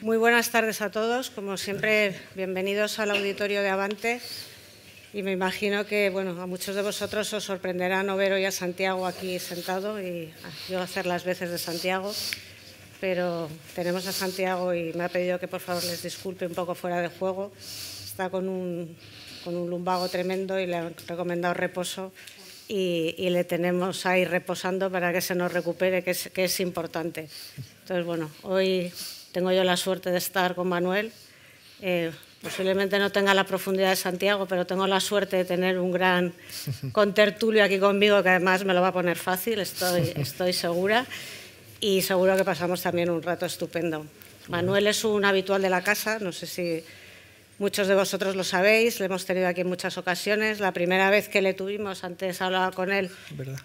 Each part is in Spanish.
Muy buenas tardes a todos. Como siempre, bienvenidos al auditorio de Avante. Y me imagino que a muchos de vosotros os sorprenderá no ver hoy a Santiago aquí sentado y yo hacer las veces de Santiago. Pero tenemos a Santiago y me ha pedido que por favor les disculpe un poco fuera de juego. Está con un lumbago tremendo y le han recomendado reposo y le tenemos ahí reposando para que se nos recupere, que es importante. Entonces, hoy tengo yo la suerte de estar con Manuel. Posiblemente no tenga la profundidad de Santiago, pero tengo la suerte de tener un gran contertulio aquí conmigo, que además me lo va a poner fácil, estoy segura. Y seguro que pasamos también un rato estupendo. Manuel es un habitual de la casa, no sé si muchos de vosotros lo sabéis, le hemos tenido aquí en muchas ocasiones. La primera vez que le tuvimos, antes hablaba con él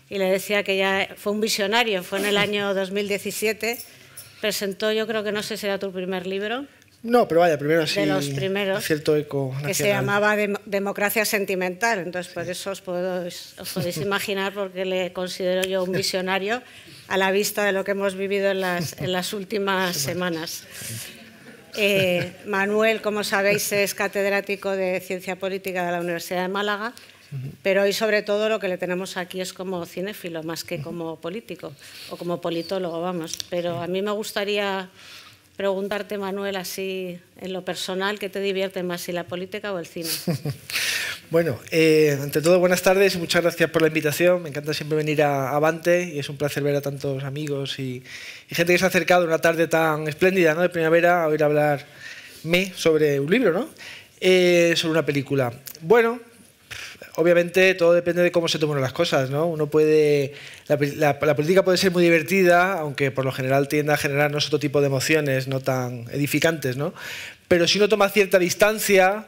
y le decía que ya fue un visionario, fue en el año 2017. Presentó, yo creo que no sé si era tu primer libro. No, pero vaya, primero sí. De los primeros. Cierto eco nacional. Que se llamaba Democracia Sentimental. Entonces, por eso os podéis imaginar por qué le considero yo un visionario a la vista de lo que hemos vivido en las últimas semanas. Manuel, como sabéis, es catedrático de Ciencia Política de la Universidad de Málaga. Pero hoy, sobre todo, lo que le tenemos aquí es como cinéfilo, más que como político o como politólogo, vamos. Pero a mí me gustaría preguntarte, Manuel, así en lo personal, ¿qué te divierte más, si la política o el cine? Bueno, ante todo, buenas tardes y muchas gracias por la invitación. Me encanta siempre venir a Avante y es un placer ver a tantos amigos y gente que se ha acercado una tarde tan espléndida, ¿no?, de primavera, a oír hablarme sobre un libro, ¿no?, sobre una película. Bueno, obviamente todo depende de cómo se tomen las cosas, ¿no? La política puede ser muy divertida, aunque por lo general tiende a generarnos otro tipo de emociones no tan edificantes, ¿no? Pero si uno toma cierta distancia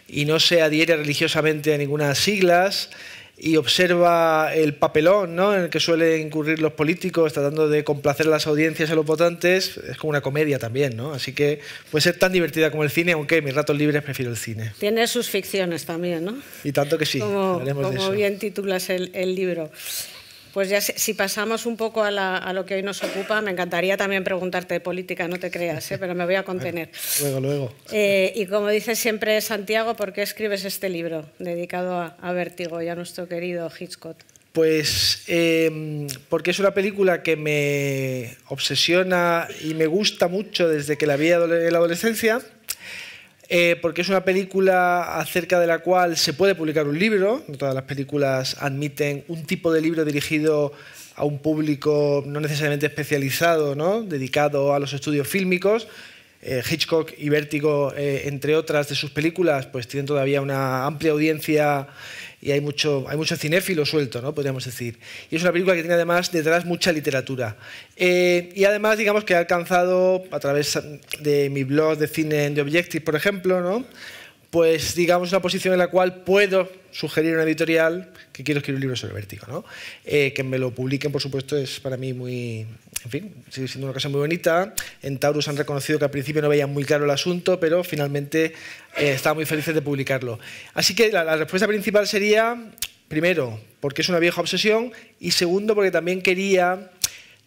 y no se adhiere religiosamente a ninguna siglas y observa el papelón, ¿no?, en el que suelen incurrir los políticos tratando de complacer a las audiencias y a los votantes, es como una comedia también, ¿no? Así que puede ser tan divertida como el cine, aunque en mis ratos libres prefiero el cine. Tiene sus ficciones también, ¿no? Y tanto que sí, hablaremos de eso. Como bien titulas el libro. Pues ya si pasamos un poco a lo que hoy nos ocupa, me encantaría también preguntarte de política, no te creas, pero me voy a contener. Luego. Y como dice siempre Santiago, ¿por qué escribes este libro dedicado a Vértigo y a nuestro querido Hitchcock? Pues porque es una película que me obsesiona y me gusta mucho desde que la vi en la adolescencia. Porque es una película acerca de la cual se puede publicar un libro. No todas las películas admiten un tipo de libro dirigido a un público no necesariamente especializado, ¿no?, dedicado a los estudios fílmicos. Hitchcock y Vértigo, entre otras de sus películas, pues tienen todavía una amplia audiencia y hay mucho cinéfilo suelto, ¿no?, podríamos decir. Y es una película que tiene además detrás mucha literatura. Y además, digamos que ha alcanzado, a través de mi blog de cine en The Objective, por ejemplo, ¿no?, pues digamos una posición en la cual puedo sugerir una editorial que quiero escribir un libro sobre Vértigo, ¿no? Que me lo publiquen, por supuesto, es para mí muy... En fin, sigue siendo una ocasión muy bonita. En Taurus han reconocido que al principio no veían muy claro el asunto, pero finalmente estaban muy felices de publicarlo. Así que la respuesta principal sería, primero, porque es una vieja obsesión, y segundo, porque también quería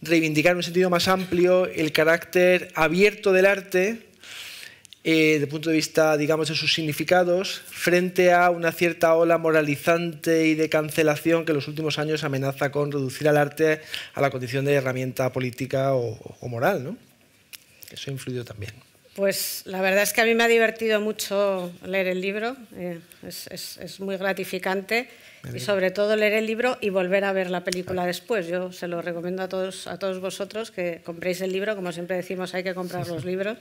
reivindicar en un sentido más amplio el carácter abierto del arte, desde el punto de vista, digamos, de sus significados, frente a una cierta ola moralizante y de cancelación que en los últimos años amenaza con reducir al arte a la condición de herramienta política o moral, ¿no? Eso ha influido también. Pues la verdad es que a mí me ha divertido mucho leer el libro, es muy gratificante, y sobre todo leer el libro y volver a ver la película después. Yo se lo recomiendo a todos vosotros que compréis el libro, como siempre decimos, hay que comprar los libros,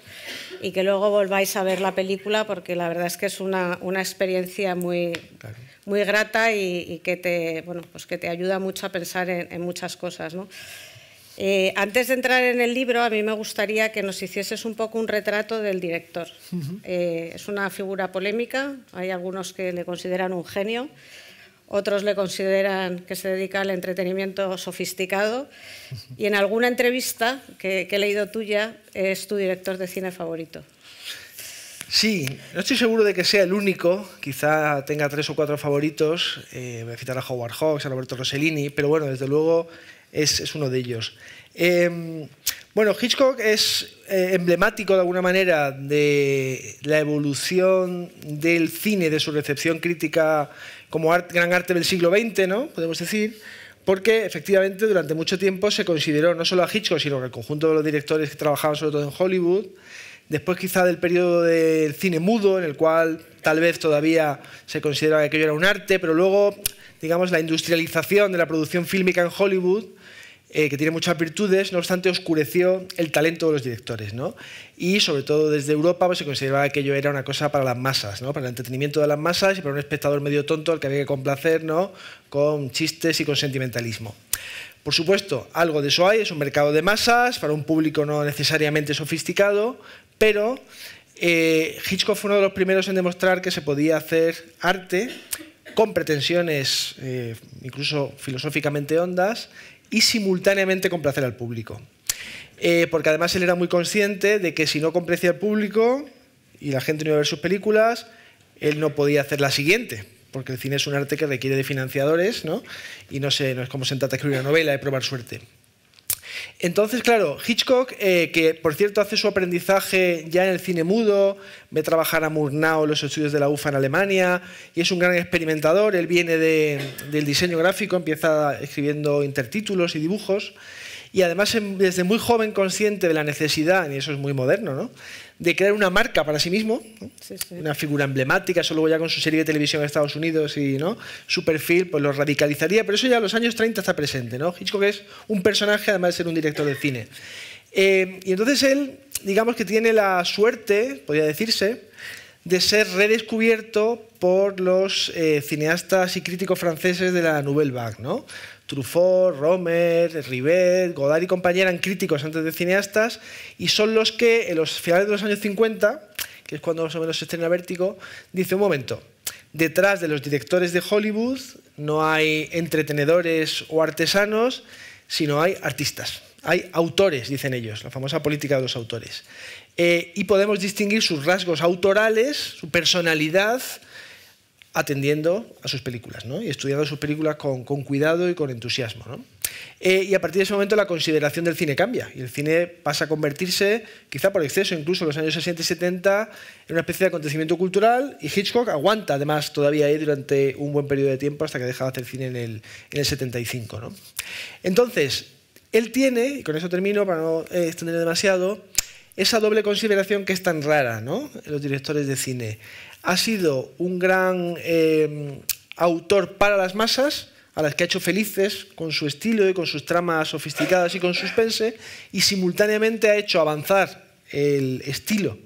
y que luego volváis a ver la película, porque la verdad es que es una experiencia muy grata y que te ayuda mucho a pensar en muchas cosas, ¿no? Antes de entrar en el libro, a mí me gustaría que nos hicieses un poco un retrato del director. Es una figura polémica, hay algunos que le consideran un genio, otros le consideran que se dedica al entretenimiento sofisticado, y en alguna entrevista que he leído tuya es tu director de cine favorito. Sí, no estoy seguro de que sea el único, quizá tenga 3 o 4 favoritos, voy a citar a Howard Hawks, a Roberto Rossellini, pero bueno, desde luego es uno de ellos. Bueno, Hitchcock es emblemático de alguna manera de la evolución del cine, de su recepción crítica como gran arte del siglo XX, ¿no? Podemos decir, porque efectivamente durante mucho tiempo se consideró no solo a Hitchcock, sino al conjunto de los directores que trabajaban sobre todo en Hollywood, después quizá del periodo del cine mudo, en el cual tal vez todavía se consideraba que aquello era un arte, pero luego, digamos, la industrialización de la producción fílmica en Hollywood, que tiene muchas virtudes, no obstante oscureció el talento de los directores, ¿no? Y sobre todo desde Europa pues, se consideraba que aquello era una cosa para las masas, ¿no? Para el entretenimiento de las masas y para un espectador medio tonto al que había que complacer, ¿no? Con chistes y con sentimentalismo. Por supuesto, algo de eso hay, es un mercado de masas, para un público no necesariamente sofisticado, pero Hitchcock fue uno de los primeros en demostrar que se podía hacer arte con pretensiones incluso filosóficamente hondas y simultáneamente complacer al público. Porque además él era muy consciente de que si no complacía al público y la gente no iba a ver sus películas, él no podía hacer la siguiente, porque el cine es un arte que requiere de financiadores, ¿no? Y no es como sentarte a escribir una novela y probar suerte. Entonces, claro, Hitchcock, que por cierto hace su aprendizaje ya en el cine mudo, ve trabajar a Murnau en los estudios de la UFA en Alemania y es un gran experimentador. Él viene del diseño gráfico, empieza escribiendo intertítulos y dibujos y además desde muy joven consciente de la necesidad, y eso es muy moderno, ¿no?, de crear una marca para sí mismo, ¿no? Sí, sí. Una figura emblemática. Eso luego ya con su serie de televisión en Estados Unidos y, ¿no?, su perfil pues lo radicalizaría, pero eso ya en los años 30 está presente, ¿no? Hitchcock es un personaje además de ser un director de cine. Y entonces él, digamos que tiene la suerte, podría decirse, de ser redescubierto por los cineastas y críticos franceses de la Nouvelle Vague, ¿no? Truffaut, Romer, Rivet, Godard y compañía eran críticos antes de cineastas y son los que en los finales de los años 50, que es cuando más o menos se estrena Vértigo, dice un momento, detrás de los directores de Hollywood no hay entretenedores o artesanos, sino hay artistas, hay autores, dicen ellos, la famosa política de los autores. Y podemos distinguir sus rasgos autorales, su personalidad, atendiendo a sus películas, ¿no?, y estudiando sus películas con cuidado y con entusiasmo, ¿no? Y a partir de ese momento la consideración del cine cambia y el cine pasa a convertirse, quizá por exceso, incluso en los años 60 y 70, en una especie de acontecimiento cultural y Hitchcock aguanta además todavía ahí durante un buen periodo de tiempo hasta que deja de hacer cine en el 75, ¿no? Entonces, él tiene, y con eso termino para no extender demasiado, esa doble consideración que es tan rara, ¿no?, en los directores de cine. Ha sido un gran autor para las masas, a las que ha hecho felices con su estilo y con sus tramas sofisticadas y con suspense, y simultáneamente ha hecho avanzar el estilo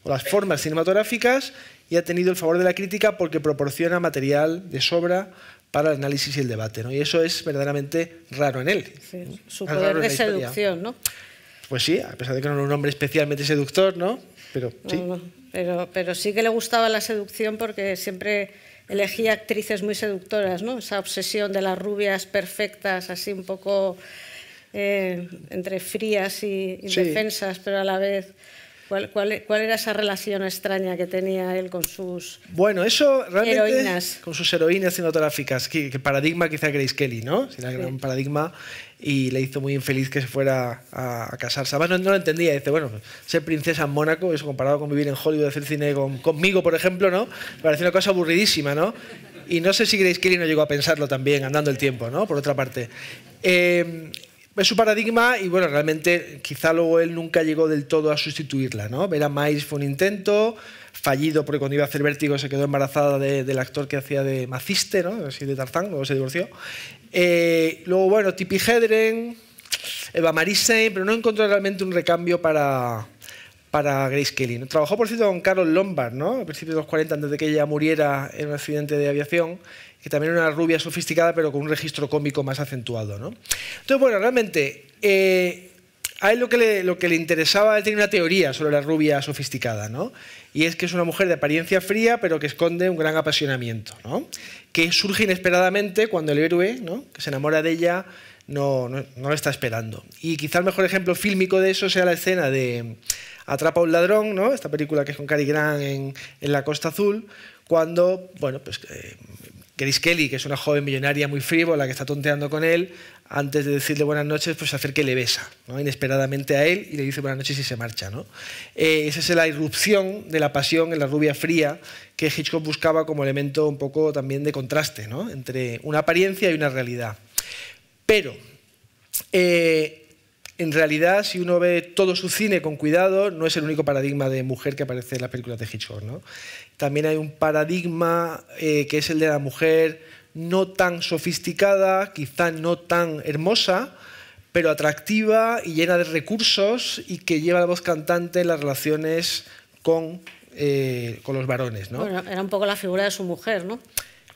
o las formas cinematográficas y ha tenido el favor de la crítica porque proporciona material de sobra para el análisis y el debate, ¿no? Y eso es verdaderamente raro en él. Sí, su poder de seducción, ¿no? Pues sí, a pesar de que no era un hombre especialmente seductor, ¿no? Pero sí. Pero sí que le gustaba la seducción porque siempre elegía actrices muy seductoras, ¿no? Esa obsesión de las rubias perfectas, así un poco entre frías y indefensas, sí, pero a la vez... ¿Cuál era esa relación extraña que tenía él con sus heroínas? Con sus heroínas cinematográficas, que paradigma quizá Grace Kelly, ¿no? Era un paradigma y le hizo muy infeliz que se fuera a casarse. Además no lo entendía, dice, bueno, ser princesa en Mónaco, eso comparado con vivir en Hollywood, hacer cine conmigo, por ejemplo, ¿no? Me pareció una cosa aburridísima, ¿no? Y no sé si Grace Kelly no llegó a pensarlo también, andando el tiempo, ¿no? Por otra parte. Es su paradigma y bueno, realmente quizá luego él nunca llegó del todo a sustituirla, ¿no? Vera Miles fue un intento fallido porque cuando iba a hacer Vértigo se quedó embarazada del actor que hacía de Maciste, ¿no?, así de Tarzán, luego se divorció. Luego, bueno, Tippi Hedren, Eva Marie Saint, pero no encontró realmente un recambio para Grace Kelly, ¿no? Trabajó, por cierto, con Carol Lombard, ¿no?, a principios de los 40, antes de que ella muriera en un accidente de aviación, que también era una rubia sofisticada, pero con un registro cómico más acentuado, ¿no? Entonces, bueno, realmente, a él lo que le interesaba, él tenía una teoría sobre la rubia sofisticada, ¿no? Y es que es una mujer de apariencia fría, pero que esconde un gran apasionamiento, ¿no? Que surge inesperadamente cuando el héroe, ¿no?, que se enamora de ella, no lo está esperando. Y quizá el mejor ejemplo fílmico de eso sea la escena de Atrapa a un ladrón, ¿no?, esta película que es con Cary Grant en la Costa Azul, cuando, bueno, pues Grace Kelly, que es una joven millonaria muy frívola que está tonteando con él, antes de decirle buenas noches, pues se acerca y le besa, ¿no? Inesperadamente a él y le dice buenas noches y se marcha, ¿no? Esa es la irrupción de la pasión en la rubia fría que Hitchcock buscaba como elemento un poco también de contraste, ¿no? Entre una apariencia y una realidad. Pero, en realidad, si uno ve todo su cine con cuidado, no es el único paradigma de mujer que aparece en las películas de Hitchcock, ¿no? También hay un paradigma que es el de la mujer no tan sofisticada, quizá no tan hermosa, pero atractiva y llena de recursos y que lleva la voz cantante en las relaciones con los varones, ¿no? Bueno, era un poco la figura de su mujer, ¿no?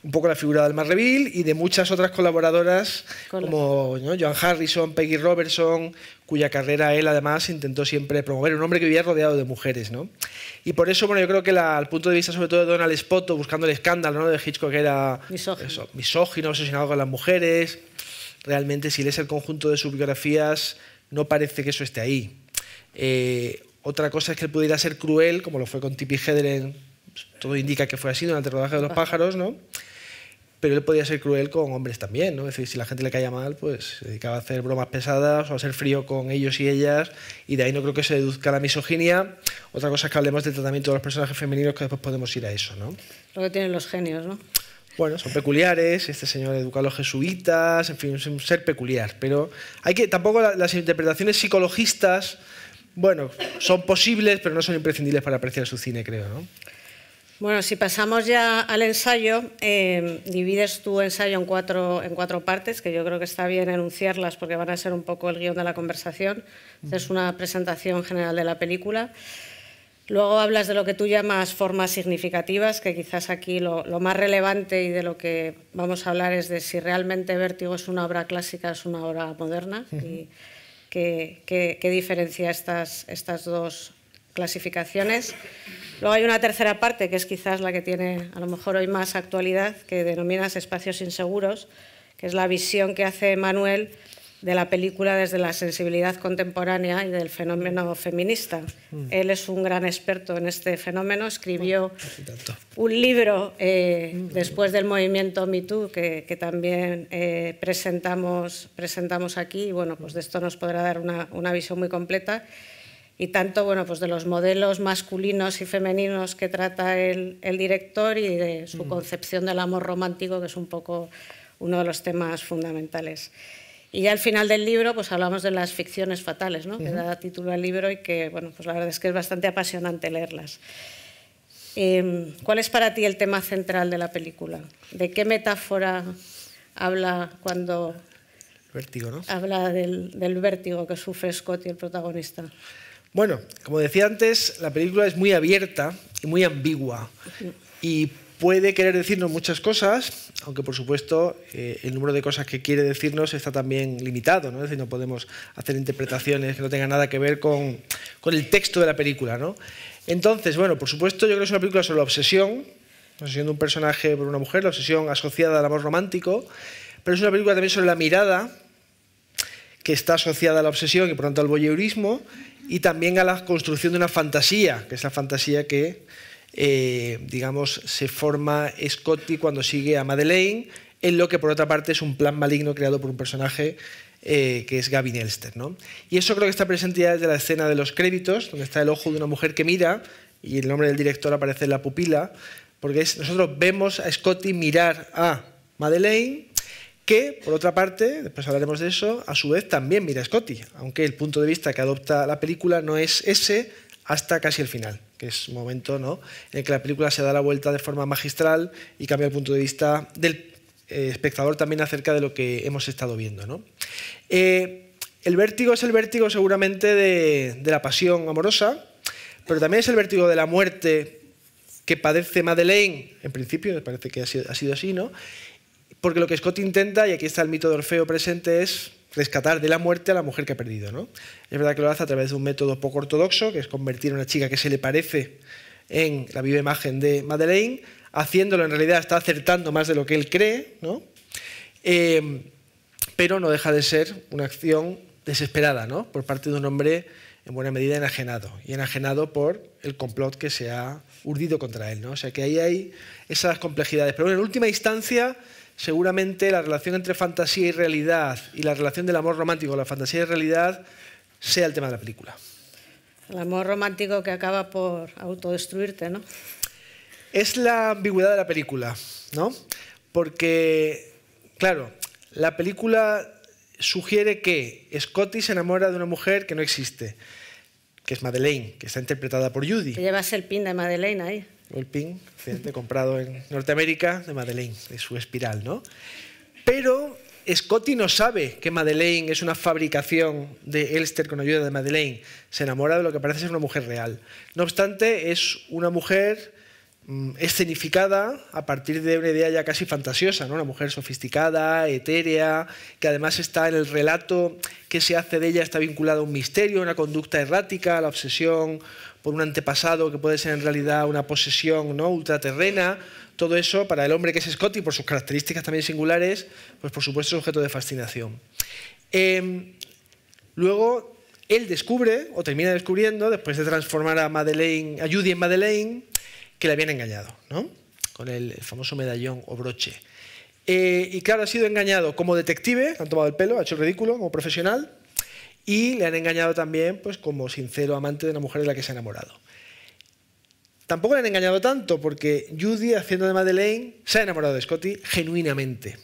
Un poco la figura de Alma Reville y de muchas otras colaboradoras como, ¿no?, Joan Harrison, Peggy Robertson, cuya carrera él además intentó siempre promover, un hombre que vivía rodeado de mujeres, ¿no? Y por eso, bueno, yo creo que al punto de vista sobre todo de Donald Spoto, buscando el escándalo, ¿no?, de Hitchcock, que era misógino, obsesionado con las mujeres, realmente si lees el conjunto de sus biografías no parece que eso esté ahí. Otra cosa es que él pudiera ser cruel, como lo fue con Tippi Hedren, todo indica que fue así durante el rodaje de Los pájaros, ¿no? Pero él podía ser cruel con hombres también, ¿no? Es decir, si la gente le caía mal, pues se dedicaba a hacer bromas pesadas o a ser frío con ellos y ellas, y de ahí no creo que se deduzca la misoginia. Otra cosa es que hablemos del tratamiento de los personajes femeninos, que después podemos ir a eso, ¿no? Lo que tienen los genios, ¿no? Bueno, son peculiares, este señor educa a los jesuitas, en fin, es un ser peculiar, pero tampoco las interpretaciones psicologistas, bueno, son posibles, pero no son imprescindibles para apreciar su cine, creo, ¿no? Bueno, si pasamos ya al ensayo, divides tu ensayo en cuatro partes, que yo creo que está bien enunciarlas porque van a ser un poco el guión de la conversación. Es una presentación general de la película. Luego hablas de lo que tú llamas formas significativas, que quizás aquí lo más relevante y de lo que vamos a hablar es de si realmente Vértigo es una obra clásica, es una obra moderna, y qué diferencia estas dos clasificaciones. Luego hay una tercera parte, que es quizás la que tiene a lo mejor hoy más actualidad, que denominas espacios inseguros, que es la visión que hace Manuel de la película desde la sensibilidad contemporánea y del fenómeno feminista. Él es un gran experto en este fenómeno, escribió un libro después del movimiento Me Too que también presentamos aquí, y bueno, pues de esto nos podrá dar una visión muy completa. Y tanto, bueno, pues de los modelos masculinos y femeninos que trata el director y de su concepción del amor romántico, que es un poco uno de los temas fundamentales. Y ya al final del libro pues hablamos de las ficciones fatales, ¿no? Que da título al libro y que, bueno, pues la verdad es que es bastante apasionante leerlas. ¿Cuál es para ti el tema central de la película? ¿De qué metáfora habla cuando Vértigo, ¿no? habla del vértigo que sufre Scotty, el protagonista? Bueno, como decía antes, la película es muy abierta y muy ambigua y puede querer decirnos muchas cosas, aunque por supuesto el número de cosas que quiere decirnos está también limitado, ¿no? Es decir, no podemos hacer interpretaciones que no tengan nada que ver con el texto de la película, ¿no? Entonces, bueno, por supuesto yo creo que es una película sobre la obsesión de un personaje por una mujer, la obsesión asociada al amor romántico, pero es una película también sobre la mirada que está asociada a la obsesión y por tanto al voyeurismo, y también a la construcción de una fantasía, que es la fantasía que, digamos, se forma Scotty cuando sigue a Madeleine, en lo que por otra parte es un plan maligno creado por un personaje que es Gavin Elster, ¿no? Y eso creo que está presente ya desde la escena de los créditos, donde está el ojo de una mujer que mira, y el nombre del director aparece en la pupila, porque nosotros vemos a Scotty mirar a Madeleine, que, por otra parte, después hablaremos de eso, a su vez también mira a Scotty, aunque el punto de vista que adopta la película no es ese hasta casi el final, que es un momento, ¿no?, en el que la película se da la vuelta de forma magistral y cambia el punto de vista del espectador también acerca de lo que hemos estado viendo, ¿no? El vértigo es el vértigo seguramente de la pasión amorosa, pero también es el vértigo de la muerte que padece Madeleine, en principio, me parece que ha sido así, ¿no? Porque lo que Scott intenta, y aquí está el mito de Orfeo presente, es rescatar de la muerte a la mujer que ha perdido, ¿no? Es verdad que lo hace a través de un método poco ortodoxo, que es convertir a una chica que se le parece en la viva imagen de Madeleine, haciéndolo en realidad está acertando más de lo que él cree, ¿no? Pero no deja de ser una acción desesperada, ¿no?, por parte de un hombre en buena medida enajenado, y enajenado por el complot que se ha urdido contra él, ¿no? O sea que ahí hay esas complejidades. Pero bueno, en última instancia, seguramente la relación entre fantasía y realidad y la relación del amor romántico con la fantasía y realidad sea el tema de la película. El amor romántico que acaba por autodestruirte, ¿no? Es la ambigüedad de la película, ¿no? Porque, claro, la película sugiere que Scotty se enamora de una mujer que no existe, que es Madeleine, que está interpretada por Judy. Te llevas el pin de Madeleine ahí. El pin, comprado en Norteamérica, de Madeleine, de su espiral, ¿no? Pero Scotty no sabe que Madeleine es una fabricación de Elster con ayuda de Madeleine. Se enamora de lo que parece ser una mujer real. No obstante, es una mujer escenificada a partir de una idea ya casi fantasiosa, ¿no? Una mujer sofisticada, etérea, que además está en el relato que se hace de ella, está vinculada a un misterio, a una conducta errática, a la obsesión por un antepasado que puede ser en realidad una posesión, ¿no?, ultraterrena. Todo eso para el hombre que es Scotty, por sus características también singulares, pues por supuesto es objeto de fascinación. Luego él descubre, o termina descubriendo, después de transformar a Judy en Madeleine, que le habían engañado, ¿no?, con el famoso medallón o broche. Y claro, ha sido engañado como detective, le han tomado el pelo, ha hecho el ridículo como profesional, y le han engañado también pues, como sincero amante de una mujer de la que se ha enamorado. Tampoco le han engañado tanto, porque Judy, haciendo de Madeleine, se ha enamorado de Scotty genuinamente.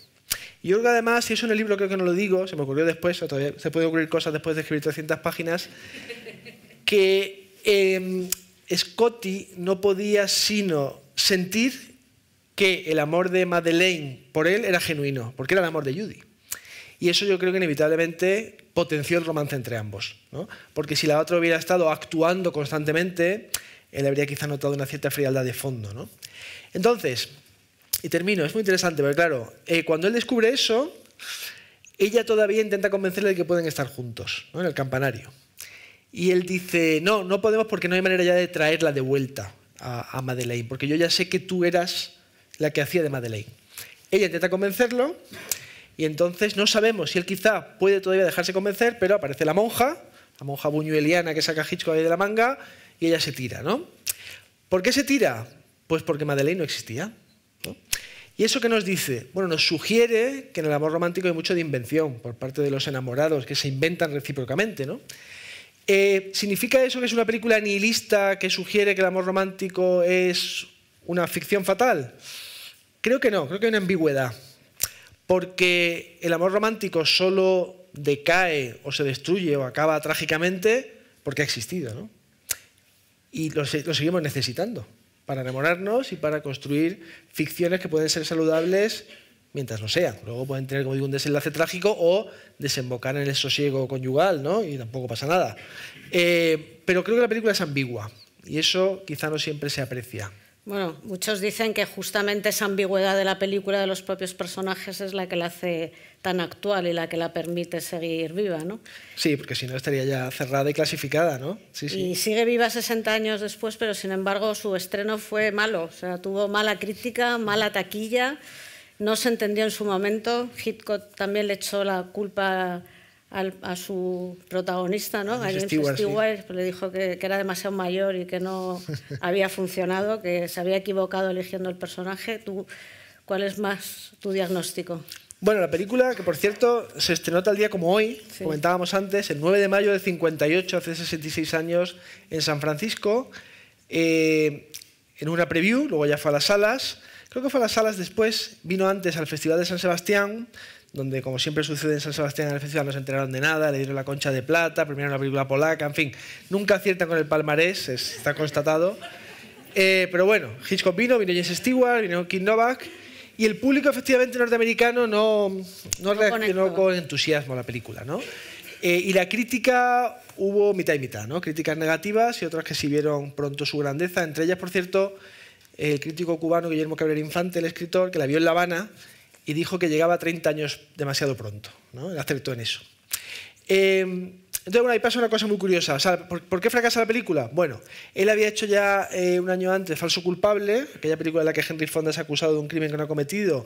Y yo creo que además, y eso en el libro creo que no lo digo, se me ocurrió después, o todavía se puede ocurrir cosas después de escribir 300 páginas, que Scotty no podía sino sentir que el amor de Madeleine por él era genuino, porque era el amor de Judy. Y eso yo creo que inevitablemente potenció el romance entre ambos, ¿no? Porque si la otra hubiera estado actuando constantemente, él habría quizá notado una cierta frialdad de fondo, ¿no? Entonces, y termino, es muy interesante, porque claro, cuando él descubre eso, ella todavía intenta convencerle de que pueden estar juntos, ¿no?, en el campanario. Y él dice, no, no podemos porque no hay manera ya de traerla de vuelta a Madeleine, porque yo ya sé que tú eras la que hacía de Madeleine. Ella intenta convencerlo, y entonces no sabemos si él quizá puede todavía dejarse convencer, pero aparece la monja buñueliana que saca Hitchcock ahí de la manga, y ella se tira, ¿no? ¿Por qué se tira? Pues porque Madeleine no existía, ¿no? ¿Y eso qué nos dice? Bueno, nos sugiere que en el amor romántico hay mucho de invención por parte de los enamorados, que se inventan recíprocamente, ¿no? ¿Significa eso que es una película nihilista que sugiere que el amor romántico es una ficción fatal? Creo que no, creo que hay una ambigüedad. Porque el amor romántico solo decae o se destruye o acaba trágicamente porque ha existido, ¿no? Y lo seguimos necesitando para enamorarnos y para construir ficciones que pueden ser saludables mientras lo sean. Luego pueden tener, como digo, un desenlace trágico o desembocar en el sosiego conyugal, ¿no?, y tampoco pasa nada. Pero creo que la película es ambigua y eso quizá no siempre se aprecia. Bueno, muchos dicen que justamente esa ambigüedad de la película, de los propios personajes, es la que la hace tan actual y la que la permite seguir viva, ¿no? Sí, porque si no estaría ya cerrada y clasificada, ¿no? Sí, sí. Y sigue viva 60 años después, pero sin embargo su estreno fue malo. O sea, tuvo mala crítica, mala taquilla, no se entendió en su momento. Hitchcock también le echó la culpa a su protagonista, ¿no? A James Stewart, sí. Le dijo que era demasiado mayor y que no había funcionado, que se había equivocado eligiendo el personaje. ¿Cuál es más tu diagnóstico? Bueno, la película, que por cierto se estrenó tal día como hoy, sí, comentábamos antes, el 9 de mayo del 58, hace 66 años, en San Francisco, en una preview, luego ya fue a las salas. Creo que fue a las salas después, vino antes al Festival de San Sebastián, donde, como siempre sucede en San Sebastián, en el festival no se enteraron de nada, le dieron la Concha de Plata, premiaron la película polaca, en fin, nunca aciertan con el palmarés, está constatado. Pero bueno, Hitchcock vino James Stewart, vino Kim Novak, y el público efectivamente norteamericano no reaccionó con entusiasmo a la película, ¿no? Y la crítica hubo mitad y mitad, ¿no? Críticas negativas y otras que sí vieron pronto su grandeza, entre ellas, por cierto, el crítico cubano Guillermo Cabrera Infante, el escritor, que la vio en La Habana, y dijo que llegaba a 30 años demasiado pronto, ¿no? Él acertó en eso. Entonces, bueno, ahí pasa una cosa muy curiosa. O sea, ¿por qué fracasa la película? Bueno, él había hecho ya un año antes Falso culpable, aquella película en la que Henry Fonda es acusado de un crimen que no ha cometido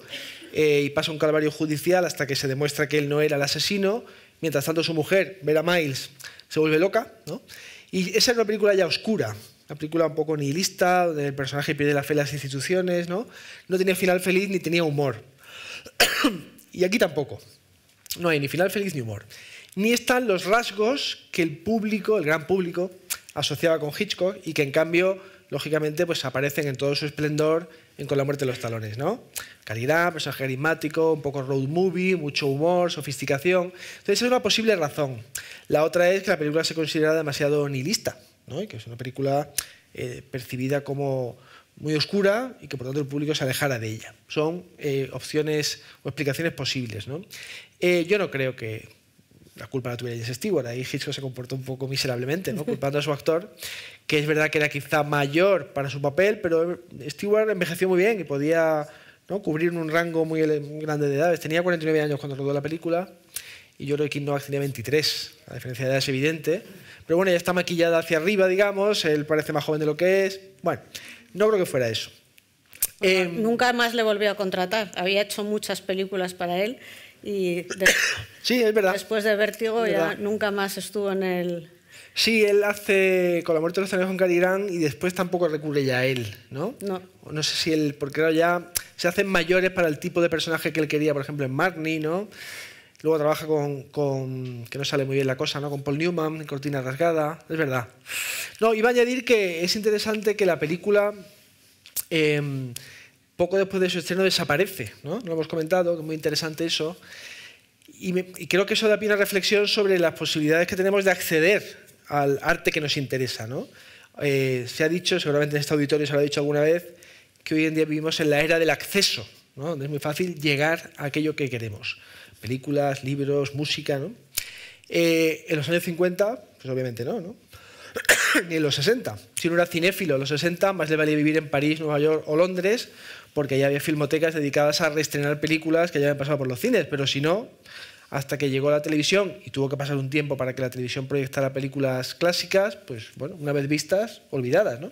y pasa un calvario judicial hasta que se demuestra que él no era el asesino, mientras tanto su mujer, Vera Miles, se vuelve loca, ¿no? Y esa es una película ya oscura, una película un poco nihilista, donde el personaje pierde la fe en las instituciones, ¿no? No tenía final feliz ni tenía humor. Y aquí tampoco. No hay ni final feliz ni humor. Ni están los rasgos que el público, el gran público, asociaba con Hitchcock y que en cambio, lógicamente, pues aparecen en todo su esplendor en Con la muerte de los talones, ¿no? Calidad, personaje carismático, un poco road movie, mucho humor, sofisticación. Entonces, esa es una posible razón. La otra es que la película se considera demasiado nihilista, ¿no? Y que es una película percibida como muy oscura y que por tanto el público se alejara de ella. Son opciones o explicaciones posibles, ¿no? Yo no creo que la culpa la tuviera James Stewart. Ahí Hitchcock se comportó un poco miserablemente, ¿no? Culpando a su actor, que es verdad que era quizá mayor para su papel, pero Stewart envejeció muy bien y podía, ¿no?, cubrir un rango muy grande de edades. Tenía 49 años cuando rodó la película y yo creo que Kim Novak tenía 23. La diferencia de edad es evidente. Pero bueno, ya está maquillada hacia arriba, digamos. Él parece más joven de lo que es. Bueno, no creo que fuera eso. Nunca más le volvió a contratar. Había hecho muchas películas para él y sí, es verdad. Después de Vértigo ya nunca más estuvo en el... Sí, él hace Con la muerte de los talones con Cary Grant y después tampoco recurre ya a él, ¿no? No sé si él, porque ahora ya se hacen mayores para el tipo de personaje que él quería, por ejemplo, en Marnie, ¿no? Luego trabaja con que no sale muy bien la cosa, ¿no? Con Paul Newman, en Cortina rasgada, es verdad. No, iba a añadir que es interesante que la película, poco después de su estreno, desaparece, ¿no? Lo hemos comentado, que es muy interesante eso. Y creo que eso da pie a una reflexión sobre las posibilidades que tenemos de acceder al arte que nos interesa, ¿no? Se ha dicho, seguramente en este auditorio se lo ha dicho alguna vez, que hoy en día vivimos en la era del acceso, ¿no? Donde es muy fácil llegar a aquello que queremos. Películas, libros, música, ¿no? En los años 50, pues obviamente no. Ni en los 60. Si uno era cinéfilo en los 60, más le valía vivir en París, Nueva York o Londres, porque ya había filmotecas dedicadas a reestrenar películas que ya habían pasado por los cines, pero si no, hasta que llegó la televisión y tuvo que pasar un tiempo para que la televisión proyectara películas clásicas, pues bueno, una vez vistas, olvidadas, ¿no?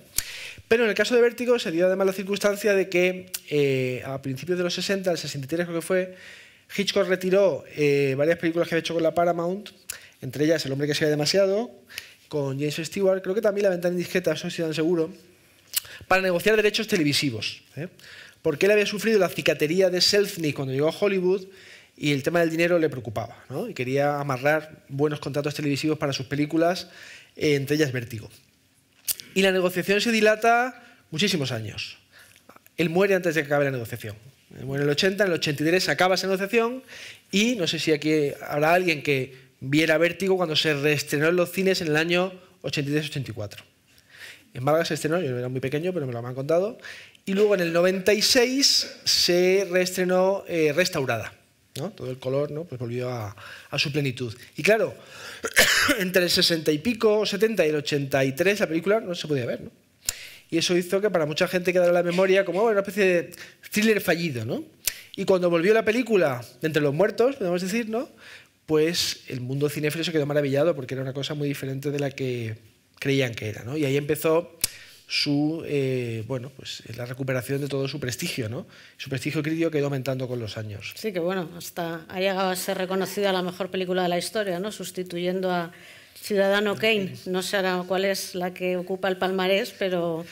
Pero en el caso de Vértigo se dio además la circunstancia de que a principios de los 60, el 63 creo que fue, Hitchcock retiró varias películas que había hecho con la Paramount, entre ellas El hombre que se ve demasiado, con James Stewart, creo que también La ventana indiscreta, eso sí tan seguro, para negociar derechos televisivos, porque él había sufrido la cicatería de Selznick cuando llegó a Hollywood y el tema del dinero le preocupaba, ¿no? Y quería amarrar buenos contratos televisivos para sus películas, entre ellas Vértigo. Y la negociación se dilata muchísimos años. Él muere antes de que acabe la negociación. Él muere en el 80, en el 83 se acaba esa negociación y no sé si aquí habrá alguien que viera Vértigo cuando se reestrenó en los cines en el año 83-84. En Málaga se estrenó, yo era muy pequeño, pero me lo han contado. Y luego en el 96 se reestrenó restaurada, ¿no? Todo el color, ¿no?, pues volvió a su plenitud. Y claro, entre el 60 y pico, 70 y el 83, la película no se podía ver, ¿no? Y eso hizo que para mucha gente quedara en la memoria como una especie de thriller fallido, ¿no? Y cuando volvió la película de Entre los muertos, podemos decir, ¿no?, pues el mundo cinéfilo se quedó maravillado porque era una cosa muy diferente de la que creían que era, ¿no? Y ahí empezó su, pues la recuperación de todo su prestigio, ¿no? Su prestigio crítico quedó aumentando con los años. Sí, que bueno, hasta ha llegado a ser reconocida la mejor película de la historia, ¿no?, sustituyendo a Ciudadano Kane. No sé ahora cuál es la que ocupa el palmarés, pero...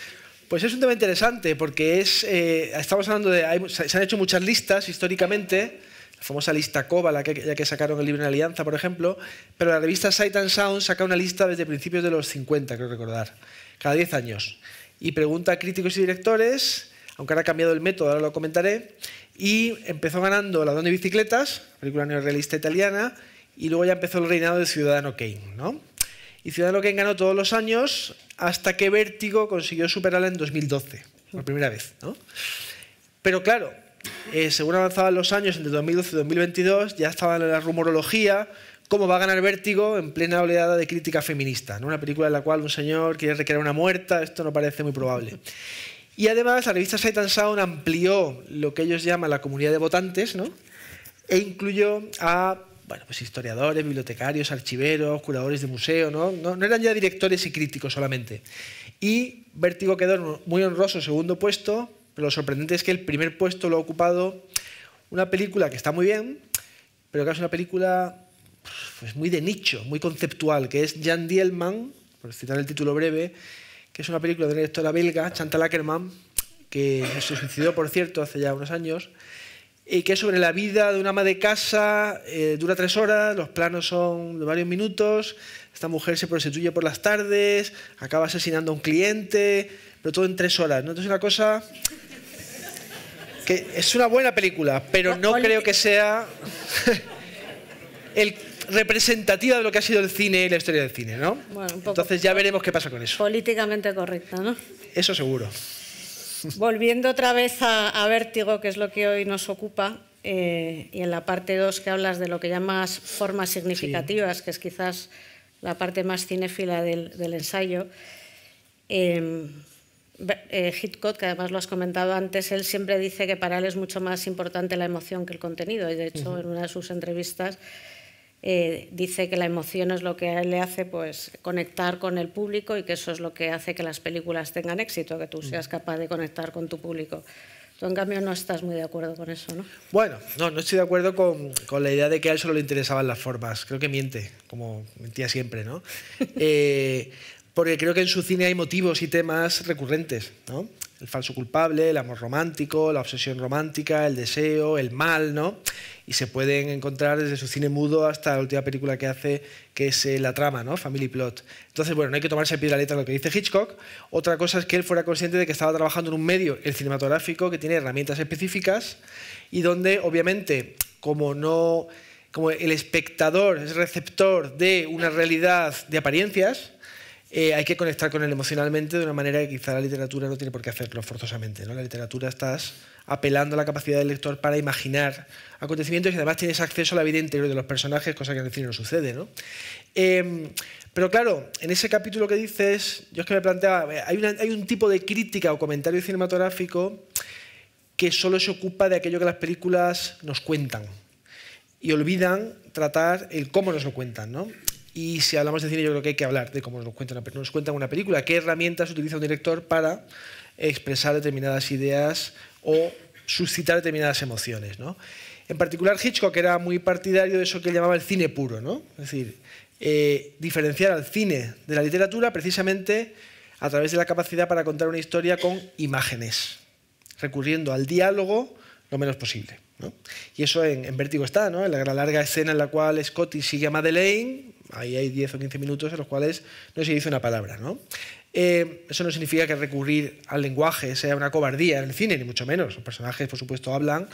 Pues es un tema interesante porque estamos hablando de... Se han hecho muchas listas históricamente, la famosa lista Cova, ya que sacaron el libro en Alianza, por ejemplo, pero la revista Sight and Sound saca una lista desde principios de los 50, creo recordar, cada 10 años. Y pregunta a críticos y directores, aunque ahora ha cambiado el método, ahora lo comentaré, y empezó ganando Ladrón de bicicletas, película neorrealista italiana, y luego ya empezó el reinado de Ciudadano Kane, ¿no? Y Ciudadano Kane ganó todos los años hasta que Vértigo consiguió superarla en 2012, por primera vez, ¿no? Pero claro, según avanzaban los años, entre 2012 y 2022, ya estaba en la rumorología cómo va a ganar Vértigo en plena oleada de crítica feminista, ¿no? Una película en la cual un señor quiere recrear una muerta, esto no parece muy probable. Y además la revista Sight and Sound amplió lo que ellos llaman la comunidad de votantes, ¿no?, e incluyó a pues historiadores, bibliotecarios, archiveros, curadores de museo, ¿no? No eran ya directores y críticos solamente. Y Vértigo quedó en un muy honroso segundo puesto, pero lo sorprendente es que el primer puesto lo ha ocupado una película que está muy bien, pero que es una película pues muy de nicho, muy conceptual, que es Jan Dielman, por citar el título breve, que es una película de una directora belga, Chantal Akerman, que se suicidó, por cierto, hace ya unos años, y que es sobre la vida de una ama de casa, dura 3 horas, los planos son de varios minutos, esta mujer se prostituye por las tardes, acaba asesinando a un cliente, pero todo en 3 horas, ¿no? Entonces es una cosa que es una buena película, pero no creo que sea representativa de lo que ha sido el cine y la historia del cine, ¿no? Bueno, un poco entonces ya veremos qué pasa con eso. Políticamente correcta, ¿no? Eso seguro. Volviendo otra vez a Vértigo, que es lo que hoy nos ocupa, y en la parte 2 que hablas de lo que llamas formas significativas, sí, que es quizás la parte más cinéfila del ensayo, Hitchcock, que además lo has comentado antes, él siempre dice que para él es mucho más importante la emoción que el contenido, y de hecho en una de sus entrevistas dice que la emoción es lo que a él le hace pues conectar con el público y que eso es lo que hace que las películas tengan éxito, que tú seas capaz de conectar con tu público. Tú, en cambio, no estás muy de acuerdo con eso, ¿no? Bueno, no estoy de acuerdo con la idea de que a él solo le interesaban las formas. Creo que miente, como mentía siempre, ¿no? Porque creo que en su cine hay motivos y temas recurrentes, ¿no? El falso culpable, el amor romántico, la obsesión romántica, el deseo, el mal, ¿no? Y se pueden encontrar desde su cine mudo hasta la última película que hace, que es La trama, ¿no? Family Plot. Entonces, bueno, no hay que tomarse al pie de la letra lo que dice Hitchcock. Otra cosa es que él fuera consciente de que estaba trabajando en un medio, el cinematográfico, que tiene herramientas específicas y donde, obviamente, como el espectador es receptor de una realidad de apariencias, hay que conectar con él emocionalmente de una manera que quizá la literatura no tiene por qué hacerlo forzosamente, ¿no? La literatura estás apelando a la capacidad del lector para imaginar acontecimientos y además tienes acceso a la vida interior de los personajes, cosa que en el cine no sucede, ¿no? Pero claro, en ese capítulo que dices, yo es que me planteaba, hay un tipo de crítica o comentario cinematográfico que solo se ocupa de aquello que las películas nos cuentan y olvidan tratar el cómo nos lo cuentan, ¿no? Y si hablamos de cine, yo creo que hay que hablar de cómo nos cuentan una película, qué herramientas utiliza un director para expresar determinadas ideas o suscitar determinadas emociones, ¿no? En particular, Hitchcock era muy partidario de eso que él llamaba el cine puro, ¿no? Es decir, diferenciar al cine de la literatura precisamente a través de la capacidad para contar una historia con imágenes, recurriendo al diálogo lo menos posible, ¿no? Y eso en Vértigo está, ¿no? En la larga escena en la cual Scotty sigue a Madeleine, ahí hay 10 o 15 minutos en los cuales no se dice una palabra, ¿no? Eso no significa que recurrir al lenguaje sea una cobardía en el cine, ni mucho menos. Los personajes, por supuesto, hablan,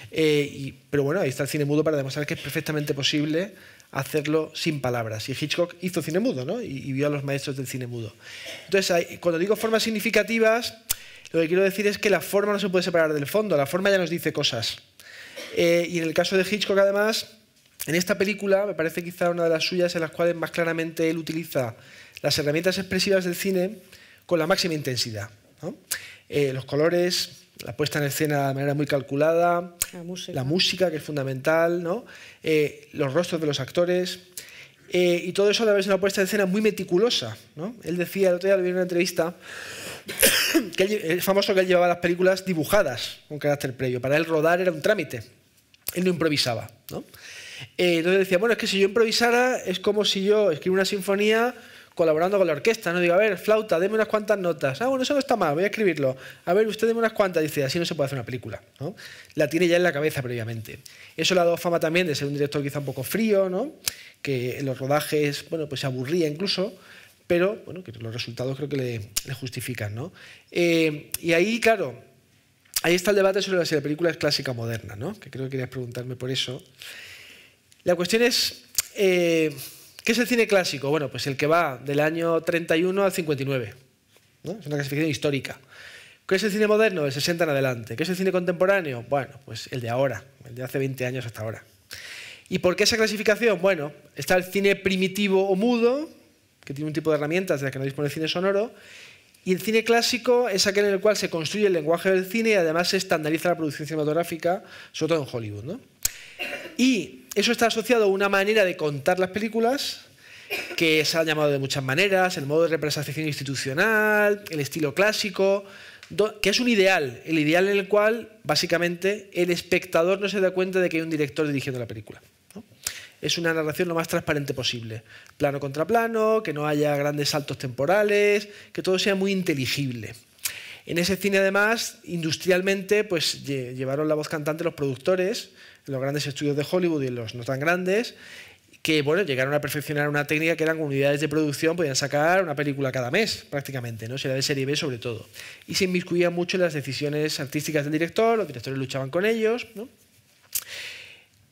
pero bueno, ahí está el cine mudo para demostrar que es perfectamente posible hacerlo sin palabras. Y Hitchcock hizo cine mudo, ¿no? Y vio a los maestros del cine mudo. Entonces, cuando digo formas significativas, lo que quiero decir es que la forma no se puede separar del fondo. La forma ya nos dice cosas. Y en el caso de Hitchcock, además, en esta película, me parece quizá una de las suyas en las cuales más claramente él utiliza las herramientas expresivas del cine con la máxima intensidad, ¿no? Los colores, la puesta en escena de manera muy calculada, la música, que es fundamental, ¿no? Los rostros de los actores, y todo eso a través de una puesta en escena muy meticulosa, ¿no? Él decía, el otro día lo vi en una entrevista, que es famoso que él llevaba las películas dibujadas con carácter previo. Para él rodar era un trámite, él no improvisaba, ¿no? Entonces decía, bueno, es que si yo improvisara es como si yo escribo una sinfonía colaborando con la orquesta, ¿no? Digo, a ver, flauta, deme unas cuantas notas. Ah, bueno, eso no está mal, voy a escribirlo. A ver, usted deme unas cuantas. Dice, así no se puede hacer una película, ¿no? La tiene ya en la cabeza previamente. Eso le ha dado fama también de ser un director quizá un poco frío, ¿no? Que en los rodajes, bueno, pues se aburría incluso, pero bueno, que los resultados creo que le justifican, ¿no? Y ahí, claro, ahí está el debate sobre si la película es clásica o moderna, ¿no? Que creo que querías preguntarme por eso. La cuestión es, ¿qué es el cine clásico? Bueno, pues el que va del año 31 al 59, ¿no? Es una clasificación histórica. ¿Qué es el cine moderno? Del 60 en adelante. ¿Qué es el cine contemporáneo? Bueno, pues el de ahora, el de hace 20 años hasta ahora. ¿Y por qué esa clasificación? Bueno, está el cine primitivo o mudo, que tiene un tipo de herramientas de las que no dispone el cine sonoro, y el cine clásico es aquel en el cual se construye el lenguaje del cine y además se estandariza la producción cinematográfica, sobre todo en Hollywood, ¿no? Y eso está asociado a una manera de contar las películas que se ha llamado de muchas maneras, el modo de representación institucional, el estilo clásico, que es un ideal, el ideal en el cual básicamente el espectador no se da cuenta de que hay un director dirigiendo la película, ¿no? es una narración lo más transparente posible. Plano contra plano, que no haya grandes saltos temporales, que todo sea muy inteligible. En ese cine, además, industrialmente, pues llevaron la voz cantante los productores, en los grandes estudios de Hollywood y en los no tan grandes, que bueno, llegaron a perfeccionar una técnica que eran unidades de producción, podían sacar una película cada mes, prácticamente, ¿no? Será de serie B sobre todo. Y se inmiscuían mucho en las decisiones artísticas del director, los directores luchaban con ellos, ¿no?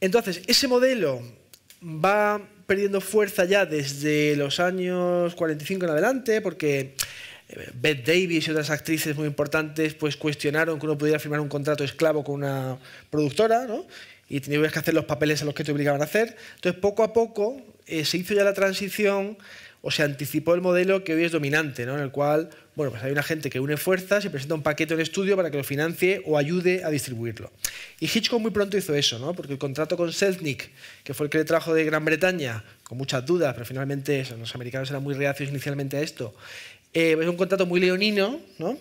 Entonces, ese modelo va perdiendo fuerza ya desde los años 45 en adelante, porque Bette Davis y otras actrices muy importantes pues cuestionaron que uno pudiera firmar un contrato esclavo con una productora, ¿no? Y tenías que hacer los papeles a los que te obligaban a hacer. Entonces, poco a poco se hizo ya la transición o se anticipó el modelo que hoy es dominante, ¿no? En el cual, bueno, pues hay una gente que une fuerzas y presenta un paquete en estudio para que lo financie o ayude a distribuirlo. Y Hitchcock muy pronto hizo eso, ¿no? Porque el contrato con Selznick, que fue el que le trajo de Gran Bretaña, con muchas dudas, pero finalmente los americanos eran muy reacios inicialmente a esto, es un contrato muy leonino, ¿no?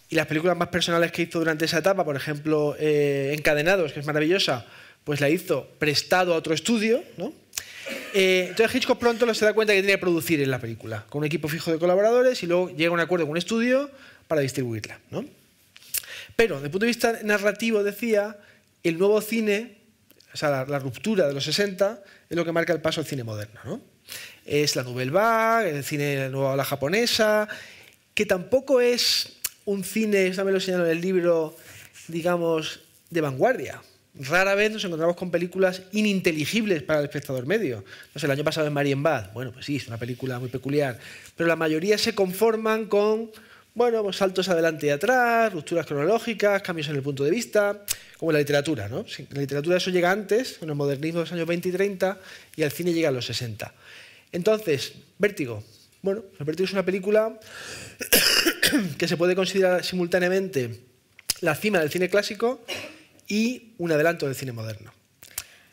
Y las películas más personales que hizo durante esa etapa, por ejemplo, Encadenados, que es maravillosa, pues la hizo prestado a otro estudio, ¿no? Entonces Hitchcock pronto se da cuenta que tiene que producir en la película, con un equipo fijo de colaboradores, y luego llega a un acuerdo con un estudio para distribuirla, ¿no? Pero, desde el punto de vista narrativo, decía, el nuevo cine, o sea, la ruptura de los 60, es lo que marca el paso al cine moderno, ¿no? Es la Nouvelle Vague, el cine, la nueva ola japonesa, que tampoco es un cine, eso me lo señalo en el libro, digamos, de vanguardia. Rara vez nos encontramos con películas ininteligibles para el espectador medio. No sé, el año pasado en Marienbad, bueno, pues sí, es una película muy peculiar, pero la mayoría se conforman con, bueno, pues saltos adelante y atrás, rupturas cronológicas, cambios en el punto de vista, como en la literatura, ¿no? Sí, en la literatura eso llega antes, en el modernismo de los años 20 y 30, y al cine llega a los 60. Entonces, Vértigo. Bueno, Vértigo es una película que se puede considerar simultáneamente la cima del cine clásico y un adelanto del cine moderno.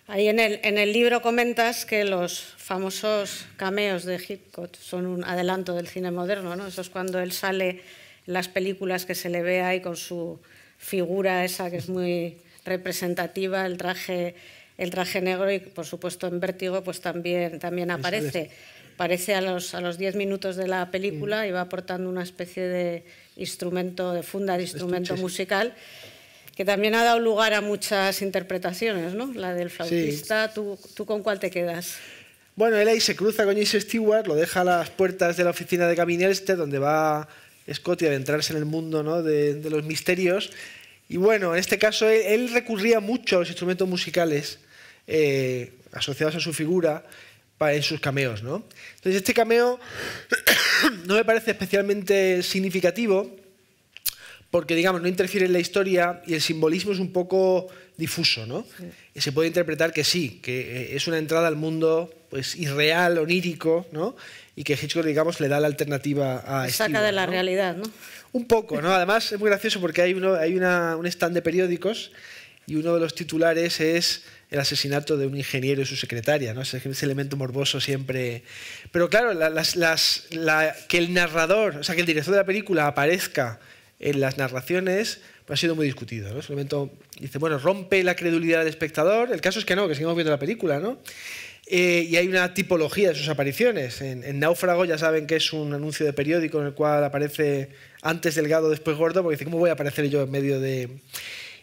Ahí en el libro comentas que los famosos cameos de Hitchcock son un adelanto del cine moderno, ¿no? Eso es cuando él sale en las películas, que se le ve ahí con su figura esa que es muy representativa, el traje negro, y por supuesto en Vértigo pues también aparece. Aparece a los 10 minutos de la película y va aportando una especie de instrumento, de funda de instrumento musical, que también ha dado lugar a muchas interpretaciones, ¿no? La del flautista, sí. ¿Tú con cuál te quedas? Bueno, él ahí se cruza con James Stewart, lo deja a las puertas de la oficina de Gavin Elster, donde va Scotty a adentrarse en el mundo, ¿no? de los misterios. Y bueno, en este caso él recurría mucho a los instrumentos musicales asociados a su figura en sus cameos, ¿no? Entonces este cameo no me parece especialmente significativo porque, digamos, no interfiere en la historia y el simbolismo es un poco difuso, ¿no? Sí. Y se puede interpretar que sí, que es una entrada al mundo pues irreal, onírico, ¿no? Y que Hitchcock, digamos, le da la alternativa a Stewart, saca de la realidad, ¿no? Un poco, ¿no? Además es muy gracioso porque hay un stand de periódicos y uno de los titulares es el asesinato de un ingeniero y su secretaria, ¿no? Ese elemento morboso siempre. Pero claro, que el narrador, o sea, que el director de la película aparezca en las narraciones, pues ha sido muy discutido, ¿no? Ese elemento, dice, bueno, rompe la credulidad del espectador. El caso es que no, que seguimos viendo la película, ¿no? Y hay una tipología de sus apariciones. En Náufrago ya saben que es un anuncio de periódico en el cual aparece antes delgado, después gordo, porque dice, ¿cómo voy a aparecer yo en medio de...?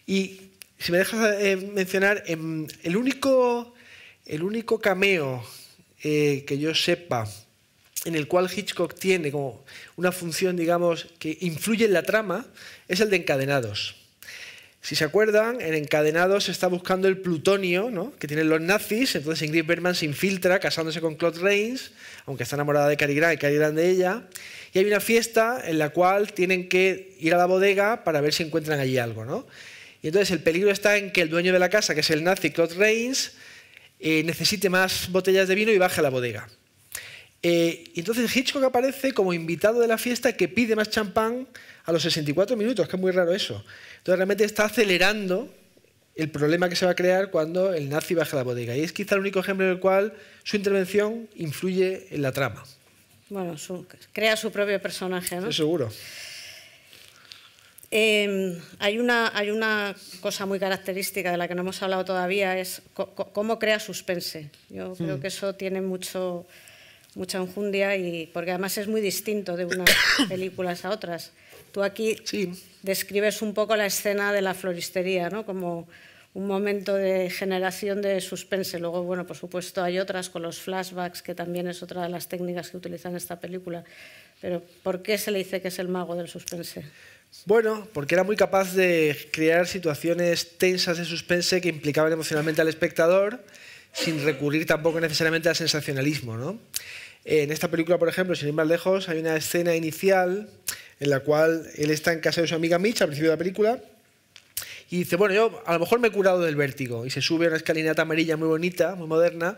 Y si me dejas mencionar, el único cameo que yo sepa en el cual Hitchcock tiene como una función, digamos, que influye en la trama, es el de Encadenados. Si se acuerdan, en Encadenados se está buscando el plutonio, ¿no? Que tienen los nazis, entonces Ingrid Bergman se infiltra casándose con Claude Rains, aunque está enamorada de Cary Grant y Cary Grant de ella, y hay una fiesta en la cual tienen que ir a la bodega para ver si encuentran allí algo, ¿no? Y entonces el peligro está en que el dueño de la casa, que es el nazi Claude Rains, necesite más botellas de vino y baje a la bodega. Y entonces Hitchcock aparece como invitado de la fiesta que pide más champán a los 64 minutos, que es muy raro eso. Entonces realmente está acelerando el problema que se va a crear cuando el nazi baja a la bodega. Y es quizá el único ejemplo en el cual su intervención influye en la trama. Bueno, crea su propio personaje, ¿no? Sí, seguro. Hay una cosa muy característica de la que no hemos hablado todavía, es cómo crea suspense. Yo creo que eso tiene mucha enjundia, porque además es muy distinto de unas películas a otras. Tú aquí describes un poco la escena de la floristería, ¿no? Como un momento de generación de suspense. Luego, bueno, por supuesto, hay otras con los flashbacks, que también es otra de las técnicas que utilizan en esta película. Pero, ¿por qué se le dice que es el mago del suspense? Bueno, porque era muy capaz de crear situaciones tensas de suspense que implicaban emocionalmente al espectador, sin recurrir tampoco necesariamente al sensacionalismo, ¿no? En esta película, por ejemplo, sin ir más lejos, hay una escena inicial en la cual él está en casa de su amiga Mitch al principio de la película y dice, bueno, yo a lo mejor me he curado del vértigo, y se sube a una escalinata amarilla muy bonita, muy moderna,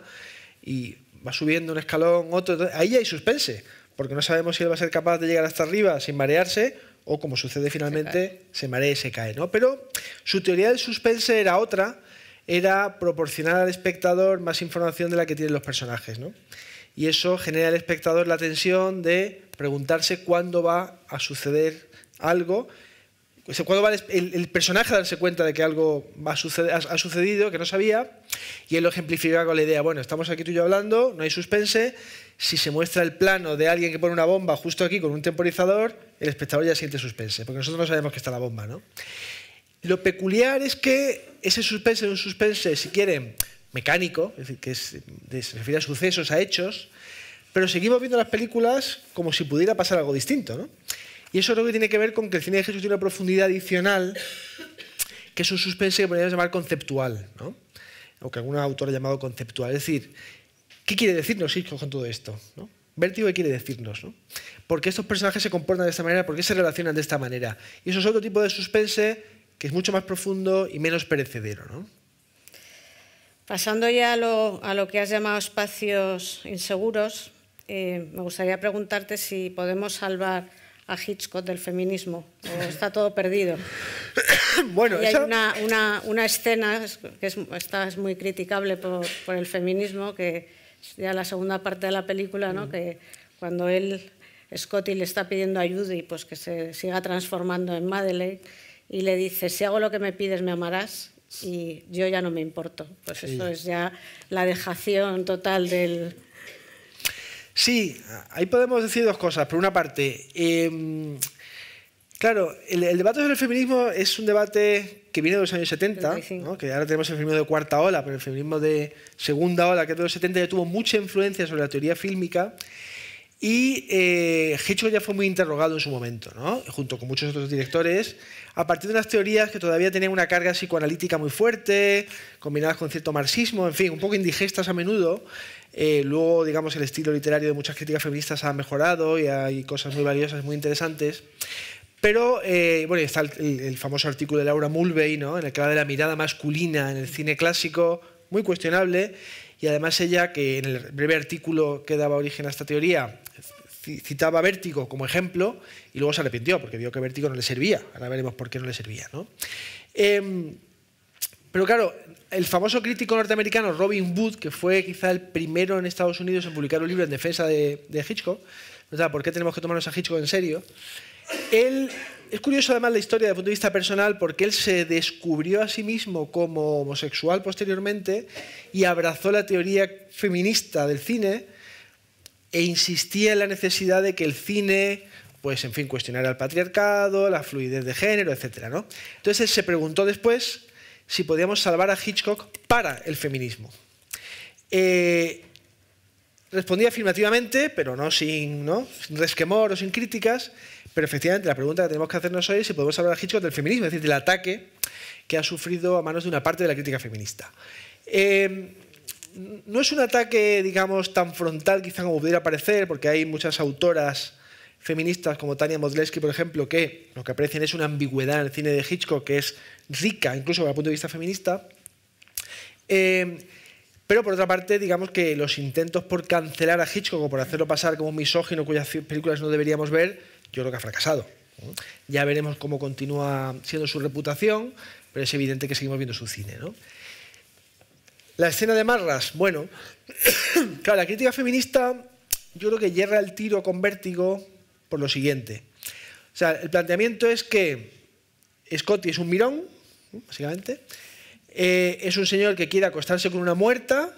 y va subiendo un escalón, otro. Ahí hay suspense, porque no sabemos si él va a ser capaz de llegar hasta arriba sin marearse, o como sucede finalmente, se marea y se cae, ¿no? Pero su teoría del suspense era otra, era proporcionar al espectador más información de la que tienen los personajes, ¿no? Y eso genera al espectador la tensión de preguntarse cuándo va a suceder algo, cuándo va el personaje a darse cuenta de que algo ha sucedido, que no sabía, y él lo ejemplifica con la idea, bueno, estamos aquí tú y yo hablando, no hay suspense, si se muestra el plano de alguien que pone una bomba justo aquí con un temporizador, el espectador ya siente suspense, porque nosotros no sabemos que está la bomba, ¿no? Lo peculiar es que ese suspense es un suspense, si quieren, mecánico, es decir, que se refiere a sucesos, a hechos, pero seguimos viendo las películas como si pudiera pasar algo distinto, ¿no? Y eso creo que tiene que ver con que el cine de Hitchcock tiene una profundidad adicional, que es un suspense que podríamos llamar conceptual, ¿no? O que algún autor ha llamado conceptual. Es decir, ¿qué quiere decirnos Hitchcock con todo esto, ¿no? Vértigo, ¿qué quiere decirnos, ¿no? ¿Por qué estos personajes se comportan de esta manera? ¿Por qué se relacionan de esta manera? Y eso es otro tipo de suspense que es mucho más profundo y menos perecedero, ¿no? Pasando ya a lo que has llamado espacios inseguros, me gustaría preguntarte si podemos salvar a Hitchcock del feminismo, o está todo perdido. Bueno, y hay una escena que es muy criticable por el feminismo, que es ya la segunda parte de la película, ¿no? Que cuando Scotty le está pidiendo ayuda y pues que se siga transformando en Madeleine, y le dice, si hago lo que me pides me amarás, y yo ya no me importo. Pues eso es ya la dejación total del... Sí, ahí podemos decir dos cosas. Por una parte, claro, el debate sobre el feminismo es un debate que viene de los años 70, ¿no? Que ahora tenemos el feminismo de cuarta ola, pero el feminismo de segunda ola, que es de los 70, ya tuvo mucha influencia sobre la teoría fílmica, y Hitchcock ya fue muy interrogado en su momento, ¿no? Junto con muchos otros directores, a partir de unas teorías que todavía tenían una carga psicoanalítica muy fuerte, combinadas con cierto marxismo, en fin, un poco indigestas a menudo. Luego, digamos, el estilo literario de muchas críticas feministas ha mejorado y hay cosas muy valiosas, muy interesantes. Pero, bueno, está el famoso artículo de Laura Mulvey, ¿no? En el que habla de la mirada masculina en el cine clásico, muy cuestionable. Y además ella, que en el breve artículo que daba origen a esta teoría, citaba Vértigo como ejemplo y luego se arrepintió porque vio que Vértigo no le servía. Ahora veremos por qué no le servía, ¿no? Pero claro, el famoso crítico norteamericano Robin Wood, que fue quizá el primero en Estados Unidos en publicar un libro en defensa de Hitchcock, o sea, ¿por qué tenemos que tomarnos a Hitchcock en serio? Es curioso además la historia desde el punto de vista personal, porque él se descubrió a sí mismo como homosexual posteriormente y abrazó la teoría feminista del cine e insistía en la necesidad de que el cine, pues en fin, cuestionara el patriarcado, la fluidez de género, etc., ¿no? Entonces él se preguntó después si podíamos salvar a Hitchcock para el feminismo. Respondía afirmativamente, pero no sin resquemor o sin críticas, pero efectivamente la pregunta que tenemos que hacernos hoy es si podemos salvar a Hitchcock del feminismo, es decir, del ataque que ha sufrido a manos de una parte de la crítica feminista. No es un ataque, digamos, tan frontal quizá como pudiera parecer, porque hay muchas autoras feministas como Tania Modlesky, por ejemplo, que lo que aprecian es una ambigüedad en el cine de Hitchcock que es rica, incluso desde el punto de vista feminista. Pero por otra parte, digamos que los intentos por cancelar a Hitchcock o por hacerlo pasar como un misógino cuyas películas no deberíamos ver, yo creo que ha fracasado. Ya veremos cómo continúa siendo su reputación, pero es evidente que seguimos viendo su cine, ¿no? La escena de Marras, bueno, claro, la crítica feminista yo creo que yerra el tiro con Vértigo por lo siguiente. O sea, el planteamiento es que Scotty es un mirón, básicamente. Es un señor que quiere acostarse con una muerta,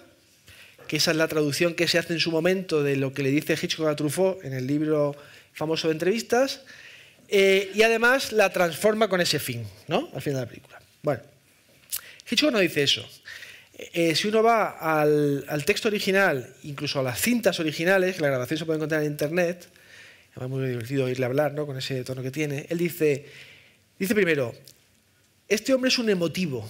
que esa es la traducción que se hace en su momento de lo que le dice Hitchcock a Truffaut en el libro famoso de entrevistas, y además la transforma con ese fin, ¿no? Al final de la película. Bueno, Hitchcock no dice eso. Si uno va al texto original, incluso a las cintas originales, que la grabación se puede encontrar en internet, es muy divertido oírle hablar, ¿no? Con ese tono que tiene, él dice primero, este hombre es un emotivo,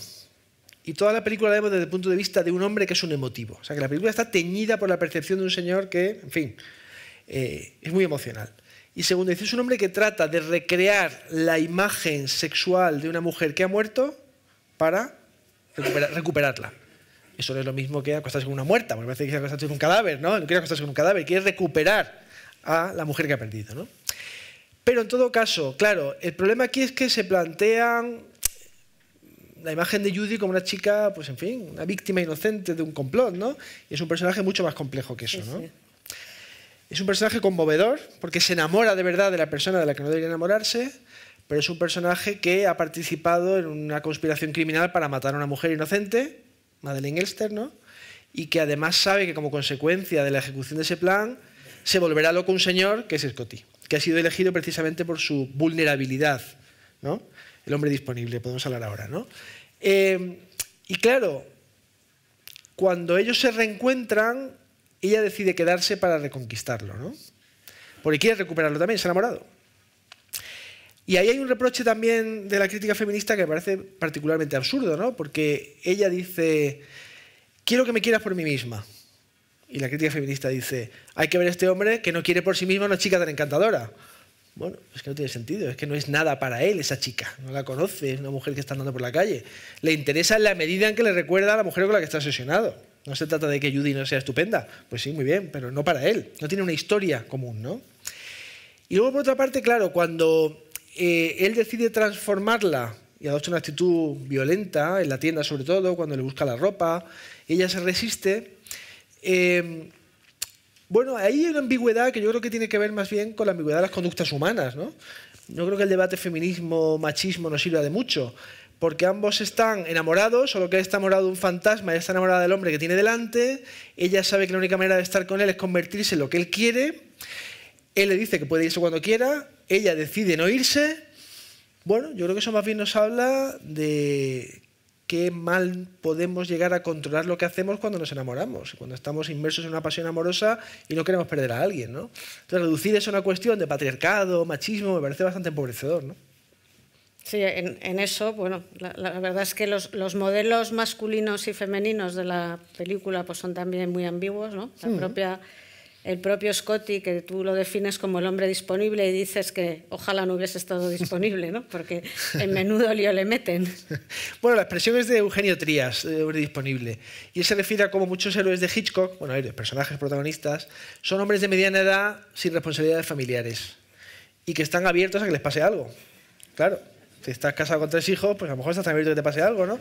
y toda la película la vemos desde el punto de vista de un hombre que es un emotivo. O sea, que la película está teñida por la percepción de un señor que, en fin, es muy emocional. Y segundo, dice, es un hombre que trata de recrear la imagen sexual de una mujer que ha muerto para recuperarla. Eso no es lo mismo que acostarse con una muerta, porque parece que quiere acostarse con un cadáver, ¿no? No quiere acostarse con un cadáver, quiere recuperar a la mujer que ha perdido, ¿no? Pero en todo caso, claro, el problema aquí es que se plantean la imagen de Judy como una chica, pues en fin, una víctima inocente de un complot, ¿no? Y es un personaje mucho más complejo que eso, ¿no? Sí. Es un personaje conmovedor, porque se enamora de verdad de la persona de la que no debería enamorarse, pero es un personaje que ha participado en una conspiración criminal para matar a una mujer inocente, Madeleine Elster, ¿no? Y que además sabe que como consecuencia de la ejecución de ese plan se volverá loco un señor que es Scotty, que ha sido elegido precisamente por su vulnerabilidad, ¿no? El hombre disponible, podemos hablar ahora, ¿no? Y claro, cuando ellos se reencuentran, ella decide quedarse para reconquistarlo, ¿no? Porque quiere recuperarlo también, se ha enamorado. Y ahí hay un reproche también de la crítica feminista que me parece particularmente absurdo, ¿no? Porque ella dice, quiero que me quieras por mí misma. Y la crítica feminista dice, hay que ver a este hombre que no quiere por sí mismo a una chica tan encantadora. Bueno, es que no tiene sentido, es que no es nada para él esa chica, no la conoce, es una mujer que está andando por la calle. Le interesa en la medida en que le recuerda a la mujer con la que está obsesionado. No se trata de que Judy no sea estupenda, pues sí, muy bien, pero no para él, no tiene una historia común, ¿no? Y luego, por otra parte, claro, cuando él decide transformarla y adopta una actitud violenta, en la tienda sobre todo, cuando le busca la ropa, ella se resiste. Bueno, ahí hay una ambigüedad que yo creo que tiene que ver más bien con la ambigüedad de las conductas humanas, ¿no? Yo creo que el debate feminismo-machismo no sirve de mucho, porque ambos están enamorados, solo que él está enamorado de un fantasma, ella está enamorada del hombre que tiene delante, ella sabe que la única manera de estar con él es convertirse en lo que él quiere, él le dice que puede irse cuando quiera, ella decide no irse. Bueno, yo creo que eso más bien nos habla de qué mal podemos llegar a controlar lo que hacemos cuando nos enamoramos, cuando estamos inmersos en una pasión amorosa y no queremos perder a alguien, ¿no? Entonces, reducir eso a una cuestión de patriarcado, machismo, me parece bastante empobrecedor, ¿no? Sí, en eso, bueno, la verdad es que los modelos masculinos y femeninos de la película pues son también muy ambiguos, ¿no? El propio Scotty, que tú lo defines como el hombre disponible y dices que ojalá no hubiese estado disponible, ¿no? Porque en menudo lío le meten. Bueno, la expresión es de Eugenio Trías, de hombre disponible. Y él se refiere a cómo muchos héroes de Hitchcock, bueno, héroes, personajes protagonistas, son hombres de mediana edad sin responsabilidades familiares y que están abiertos a que les pase algo. Claro, si estás casado con 3 hijos, pues a lo mejor estás tan abierto a que te pase algo, ¿no?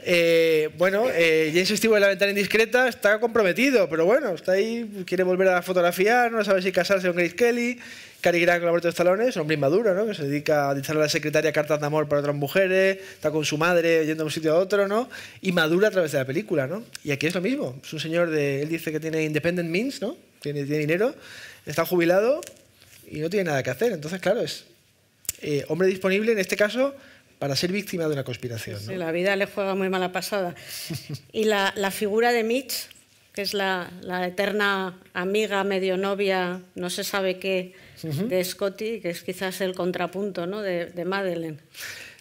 James Stewart en La ventana indiscreta está comprometido, pero bueno, está ahí, quiere volver a fotografiar, no sabe si casarse con Grace Kelly. Cary Grant con Alberto Stallone es un hombre inmaduro, ¿no? Que se dedica a dictarle a la secretaria cartas de amor para otras mujeres, está con su madre yendo de un sitio a otro, ¿no? Y madura a través de la película, ¿no? Y aquí es lo mismo, es un señor él dice que tiene independent means, ¿no? Tiene dinero, está jubilado y no tiene nada que hacer. Entonces, claro, es hombre disponible en este caso para ser víctima de una conspiración, ¿no? Sí, la vida le juega muy mala pasada. Y la figura de Mitch, que es la eterna amiga, medio novia, no se sabe qué, de Scotty, que es quizás el contrapunto, ¿no? de Madeleine.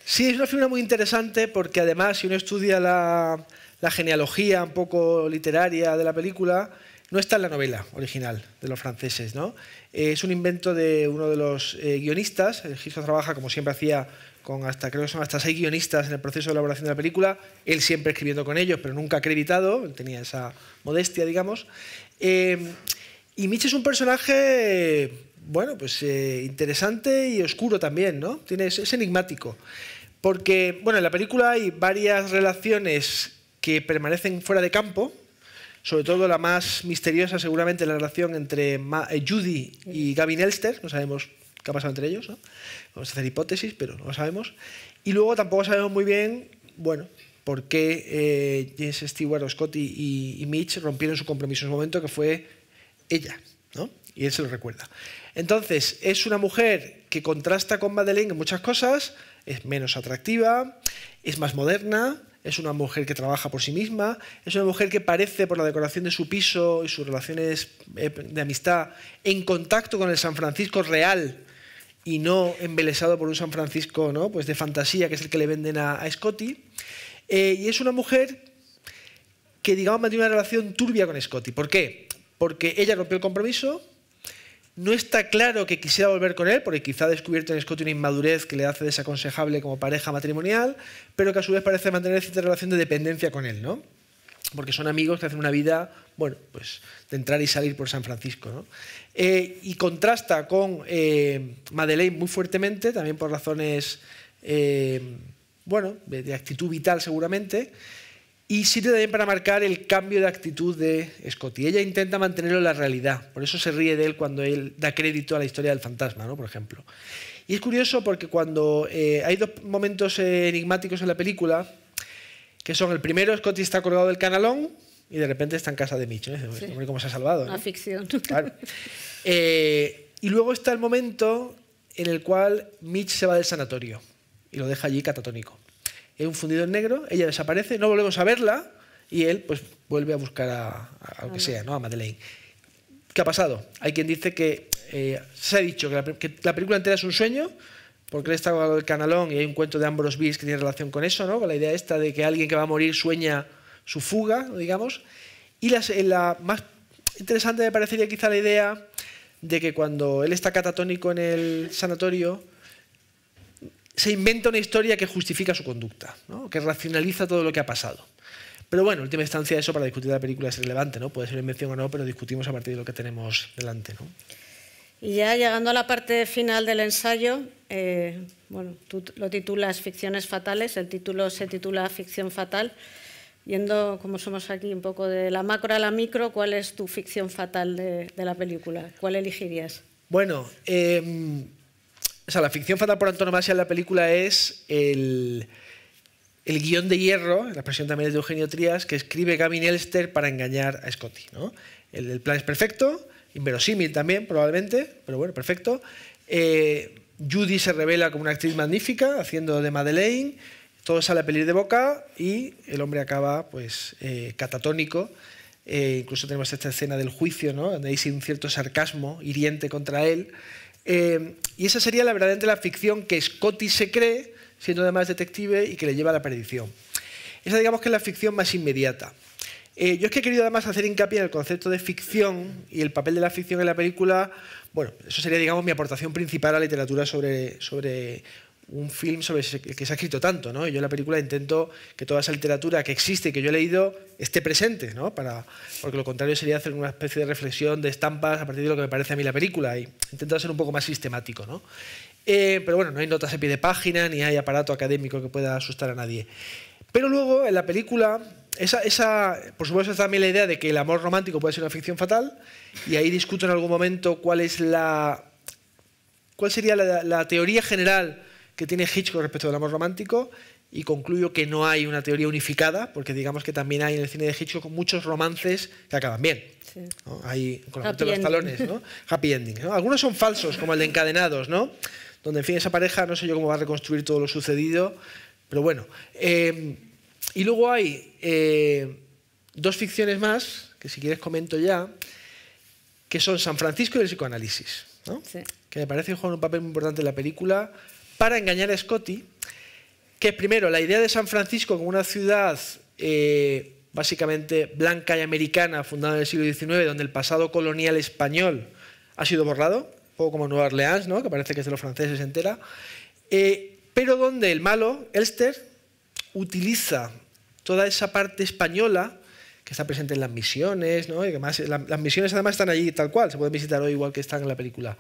Sí, es una figura muy interesante porque además, si uno estudia la genealogía un poco literaria de la película, no está en la novela original de los franceses, ¿no? Es un invento de uno de los guionistas. Hitchcock trabaja, como siempre hacía, creo que son hasta 6 guionistas en el proceso de elaboración de la película, él siempre escribiendo con ellos, pero nunca acreditado, él tenía esa modestia, digamos. Y Mitch es un personaje, bueno, pues interesante y oscuro también, ¿no? Es enigmático. Porque, bueno, en la película hay varias relaciones que permanecen fuera de campo, sobre todo la más misteriosa seguramente la relación entre Judy y Gavin Elster, no sabemos qué ha pasado entre ellos, ¿no? Vamos a hacer hipótesis, pero no lo sabemos. Y luego tampoco sabemos muy bien, bueno, por qué James Stewart o Scotty y Mitch rompieron su compromiso en su momento, que fue ella, ¿no? Y él se lo recuerda. Entonces, es una mujer que contrasta con Madeleine en muchas cosas, es menos atractiva, es más moderna, es una mujer que trabaja por sí misma, es una mujer que parece, por la decoración de su piso y sus relaciones de amistad, en contacto con el San Francisco real y no embelesado por un San Francisco, ¿no?, pues de fantasía, que es el que le venden a Scotty. Y es una mujer que, digamos, mantiene una relación turbia con Scotty. ¿Por qué? Porque ella rompió el compromiso. No está claro que quisiera volver con él, porque quizá ha descubierto en Scotty una inmadurez que le hace desaconsejable como pareja matrimonial, pero que a su vez parece mantener cierta relación de dependencia con él, ¿no? Porque son amigos que hacen una vida, bueno, pues de entrar y salir por San Francisco, ¿no? Y contrasta con Madeleine muy fuertemente, también por razones, bueno, de actitud vital seguramente, y sirve también para marcar el cambio de actitud de Scotty. Ella intenta mantenerlo en la realidad, por eso se ríe de él cuando él da crédito a la historia del fantasma, ¿no?, por ejemplo. Y es curioso porque cuando hay dos momentos enigmáticos en la película, que son el primero, Scotty está colgado del canalón y de repente está en casa de Mitch, ¿no? Sí. Hombre, ¿cómo se ha salvado? Una ficción. Claro. Y luego está el momento en el cual Mitch se va del sanatorio y lo deja allí catatónico. Hay un fundido en negro, ella desaparece, no volvemos a verla y él pues vuelve a buscar a lo que sea, ¿no?, a Madeleine. ¿Qué ha pasado? Hay quien dice que se ha dicho que la película entera es un sueño, porque él está con el canalón y hay un cuento de Ambrose Bierce que tiene relación con eso, ¿no?, con la idea esta de que alguien que va a morir sueña su fuga, digamos. Y la más interesante me parecería quizá la idea de que cuando él está catatónico en el sanatorio, se inventa una historia que justifica su conducta, ¿no?, que racionaliza todo lo que ha pasado. Pero bueno, en última instancia eso para discutir la película es relevante, ¿no? Puede ser invención o no, pero discutimos a partir de lo que tenemos delante, ¿no? Y ya llegando a la parte final del ensayo, bueno, tú lo titulas Ficciones fatales, el título se titula Ficción fatal. Yendo, como somos aquí, un poco de la macro a la micro, ¿cuál es tu ficción fatal de la película? ¿Cuál elegirías? Bueno, o sea, la ficción fatal por antonomasia en la película es el guión de hierro, la expresión también es de Eugenio Trías, que escribe Gavin Elster para engañar a Scotty, ¿no? El plan es perfecto, inverosímil también probablemente, pero bueno, perfecto. Judy se revela como una actriz magnífica, haciendo de Madeleine, todo sale a pedir de boca y el hombre acaba pues catatónico. Incluso tenemos esta escena del juicio, ¿no?, donde hay un cierto sarcasmo hiriente contra él. Y esa sería verdaderamente la ficción que Scotty se cree, siendo además detective, y que le lleva a la perdición. Esa, digamos, que es la ficción más inmediata. Yo es que he querido además hacer hincapié en el concepto de ficción y el papel de la ficción en la película. Bueno, eso sería, digamos, mi aportación principal a la literatura sobre un film sobre el que se ha escrito tanto, ¿no? Y yo en la película intento que toda esa literatura que existe y que yo he leído esté presente, ¿no? Porque lo contrario sería hacer una especie de reflexión de estampas a partir de lo que me parece a mí la película, y intento ser un poco más sistemático, ¿no? Pero bueno, no hay notas a pie de página ni hay aparato académico que pueda asustar a nadie. Pero luego en la película, por supuesto, está también la idea de que el amor romántico puede ser una ficción fatal, y ahí discuto en algún momento cuál sería la teoría general que tiene Hitchcock respecto del amor romántico, y concluyo que no hay una teoría unificada, porque digamos que también hay en el cine de Hitchcock muchos romances que acaban bien, sí, ¿no? Hay con la de los talones, ¿no? Happy ending, ¿no? Algunos son falsos, como el de Encadenados, ¿no?, donde, en fin, esa pareja no sé yo cómo va a reconstruir todo lo sucedido, pero bueno. Y luego hay dos ficciones más, que si quieres comento ya, que son San Francisco y el psicoanálisis, ¿no? Sí. Que me parece que juegan un papel muy importante en la película para engañar a Scotty, que es primero la idea de San Francisco como una ciudad básicamente blanca y americana, fundada en el siglo XIX, donde el pasado colonial español ha sido borrado, un poco como Nueva Orleans, ¿no?, que parece que es de los franceses entera, pero donde el malo, Elster, utiliza toda esa parte española que está presente en las misiones, ¿no?, y que además, las misiones además están allí tal cual, se pueden visitar hoy igual que están en la película,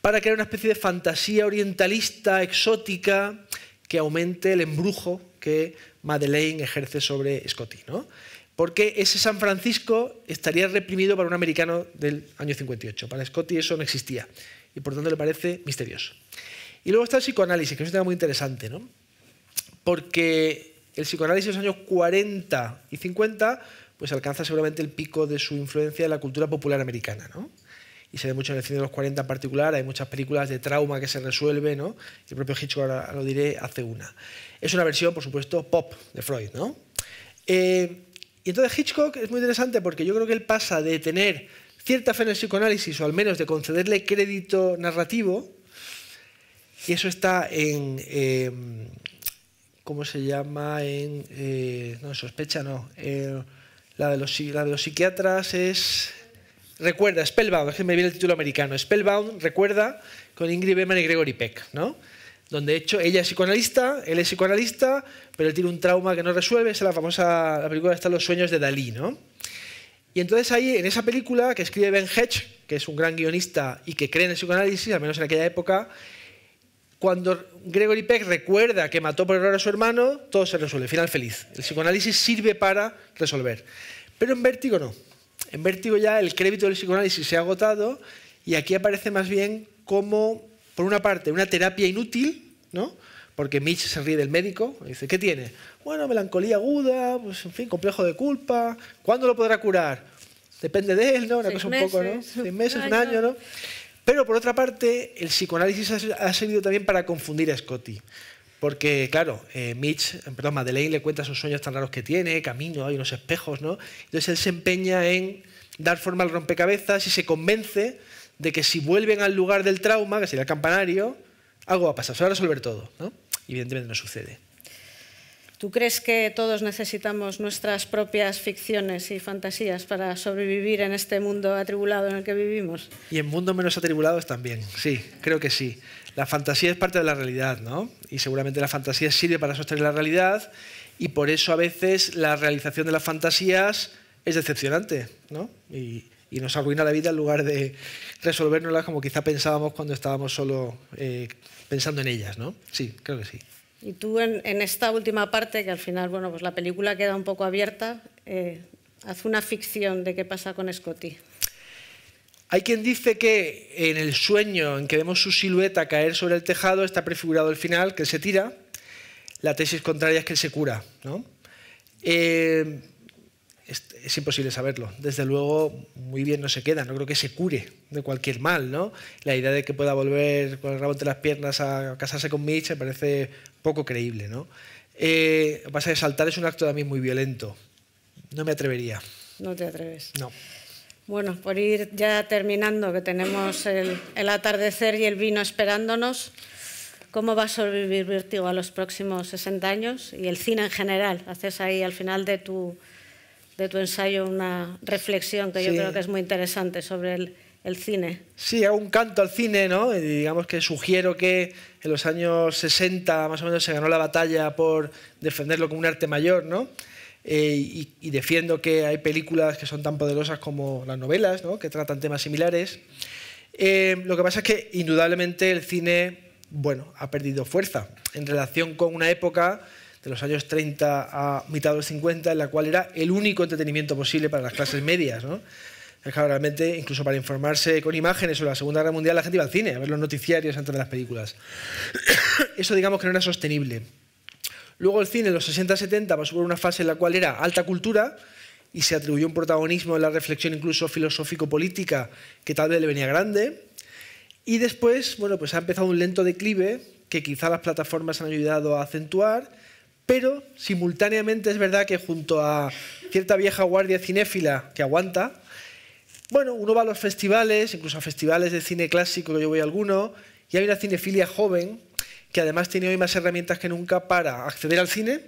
para crear una especie de fantasía orientalista, exótica, que aumente el embrujo que Madeleine ejerce sobre Scotty, ¿no? Porque ese San Francisco estaría reprimido para un americano del año 58. Para Scotty eso no existía. y por tanto le parece misterioso. Y luego está el psicoanálisis, que es un tema muy interesante, ¿no? Porque el psicoanálisis de los años 40 y 50 pues alcanza seguramente el pico de su influencia en la cultura popular americana, ¿no? Y se ve mucho en el cine de los 40 en particular, hay muchas películas de trauma que se resuelve, ¿no? Y el propio Hitchcock, ahora lo diré, hace una. Es una versión, por supuesto, pop de Freud, ¿no? Y entonces Hitchcock es muy interesante porque yo creo que él pasa de tener cierta fe en el psicoanálisis, o al menos de concederle crédito narrativo, y eso está en... ¿cómo se llama? No, Sospecha no. La de los psiquiatras es... Recuerda, Spellbound, es que me viene el título americano. Spellbound, Recuerda, con Ingrid Bergman y Gregory Peck, ¿no? Donde, de hecho, ella es psicoanalista, él es psicoanalista, pero él tiene un trauma que no resuelve. Es la película está Los sueños de Dalí, ¿no? Y entonces ahí, en esa película, que escribe Ben Hedge, que es un gran guionista y que cree en el psicoanálisis, al menos en aquella época, cuando Gregory Peck recuerda que mató por error a su hermano, todo se resuelve, final feliz. El psicoanálisis sirve para resolver. Pero en Vértigo no. En Vértigo ya el crédito del psicoanálisis se ha agotado y aquí aparece más bien como, por una parte, una terapia inútil, ¿no? Porque Mitch se ríe del médico, y dice, ¿qué tiene? Bueno, melancolía aguda, pues en fin, complejo de culpa. ¿Cuándo lo podrá curar? Depende de él, ¿no? Una cosa un poco, ¿no? 6 meses, un año, ¿no? Pero por otra parte, el psicoanálisis ha servido también para confundir a Scotty. Porque, claro, Madeleine le cuenta esos sueños tan raros que tiene, camino, hay unos espejos, ¿no? Entonces él se empeña en dar forma al rompecabezas y se convence de que si vuelven al lugar del trauma, que sería el campanario, algo va a pasar, se va a resolver todo, ¿no? Y evidentemente no sucede. ¿Tú crees que todos necesitamos nuestras propias ficciones y fantasías para sobrevivir en este mundo atribulado en el que vivimos? Y en mundos menos atribulados también, sí, creo que sí. La fantasía es parte de la realidad, ¿no? Y seguramente la fantasía sirve para sostener la realidad y por eso a veces la realización de las fantasías es decepcionante, ¿no? Y nos arruina la vida en lugar de resolvérnoslas como quizá pensábamos cuando estábamos solo pensando en ellas, ¿no? Sí, creo que sí. Y tú en esta última parte, que al final, bueno, pues la película queda un poco abierta, haz una ficción de qué pasa con Scotty. Hay quien dice que en el sueño en que vemos su silueta caer sobre el tejado está prefigurado el final, que él se tira. La tesis contraria es que él se cura, ¿no? Es imposible saberlo. Desde luego, muy bien no se queda. No creo que se cure de cualquier mal, ¿no? La idea de que pueda volver con el rabo entre las piernas a casarse con Mitch me parece poco creíble, ¿no? Lo que pasa es que saltar es un acto también muy violento. No me atrevería. No te atreves. No. Bueno, por ir ya terminando, que tenemos el atardecer y el vino esperándonos, ¿cómo va a sobrevivir Vértigo a los próximos 60 años? Y el cine en general. Haces ahí al final de tu ensayo una reflexión que yo creo que es muy interesante sobre el cine. Sí, hago un canto al cine, ¿no? Y digamos que sugiero que en los años 60 más o menos se ganó la batalla por defenderlo como un arte mayor, ¿no? Y defiendo que hay películas que son tan poderosas como las novelas, ¿no? Que tratan temas similares. Lo que pasa es que indudablemente el cine, bueno, ha perdido fuerza en relación con una época de los años 30 a mitad de los 50 en la cual era el único entretenimiento posible para las clases medias, ¿no? Es que realmente, incluso para informarse con imágenes sobre la Segunda Guerra Mundial, la gente iba al cine a ver los noticiarios antes de las películas. Eso digamos que no era sostenible. Luego el cine en los 60-70 pasó por una fase en la cual era alta cultura y se atribuyó un protagonismo en la reflexión incluso filosófico-política que tal vez le venía grande. Y después, bueno, pues ha empezado un lento declive que quizá las plataformas han ayudado a acentuar, pero simultáneamente es verdad que junto a cierta vieja guardia cinéfila que aguanta, bueno, uno va a los festivales, incluso a festivales de cine clásico, que yo voy a alguno, y hay una cinefilia joven que además tiene hoy más herramientas que nunca para acceder al cine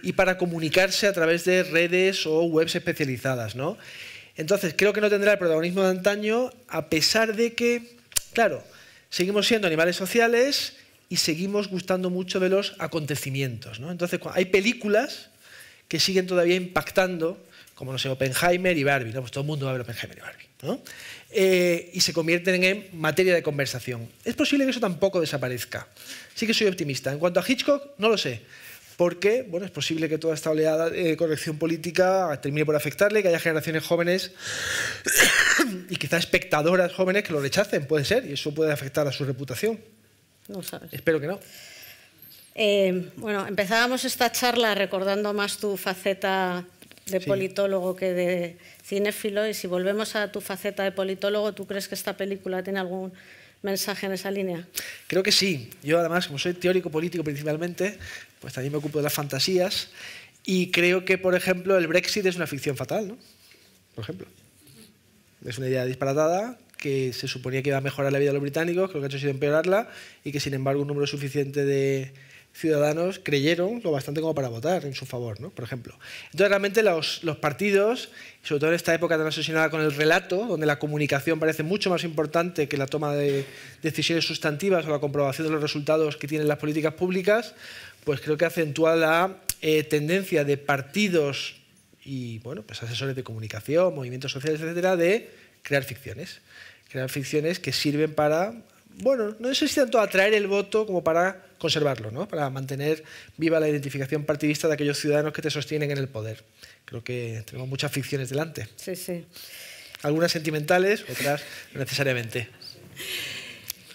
y para comunicarse a través de redes o webs especializadas, ¿no? Entonces, creo que no tendrá el protagonismo de antaño, a pesar de que, claro, seguimos siendo animales sociales y seguimos gustando mucho de los acontecimientos, ¿no? Entonces, hay películas que siguen todavía impactando, como, no sé, Oppenheimer y Barbie, ¿no? Pues todo el mundo va a ver Oppenheimer y Barbie, ¿no? Y se convierten en materia de conversación. Es posible que eso tampoco desaparezca. Sí que soy optimista. En cuanto a Hitchcock, no lo sé. Porque, bueno, es posible que toda esta oleada de corrección política termine por afectarle, que haya generaciones jóvenes y y quizá espectadoras jóvenes que lo rechacen, puede ser, y eso puede afectar a su reputación. No sabes. Espero que no. Bueno, empezábamos esta charla recordando más tu faceta de politólogo que de cinéfilo, y si volvemos a tu faceta de politólogo, ¿tú crees que esta película tiene algún mensaje en esa línea? Creo que sí. Yo además, como soy teórico político principalmente, pues también me ocupo de las fantasías y creo que, por ejemplo, el Brexit es una ficción fatal, ¿no? Por ejemplo. Es una idea disparatada que se suponía que iba a mejorar la vida de los británicos, que lo que ha hecho ha sido empeorarla y que, sin embargo, un número suficiente de ciudadanos creyeron lo bastante como para votar en su favor, ¿no? Por ejemplo. Entonces, realmente los partidos, sobre todo en esta época tan obsesionada con el relato, donde la comunicación parece mucho más importante que la toma de decisiones sustantivas o la comprobación de los resultados que tienen las políticas públicas, pues creo que acentúa la tendencia de partidos y, bueno, pues asesores de comunicación, movimientos sociales, etcétera, de crear ficciones que sirven para, bueno, no sé si tanto atraer el voto como para conservarlo, ¿no? Para mantener viva la identificación partidista de aquellos ciudadanos que te sostienen en el poder. Creo que tenemos muchas ficciones delante. Sí, sí. Algunas sentimentales, otras no necesariamente.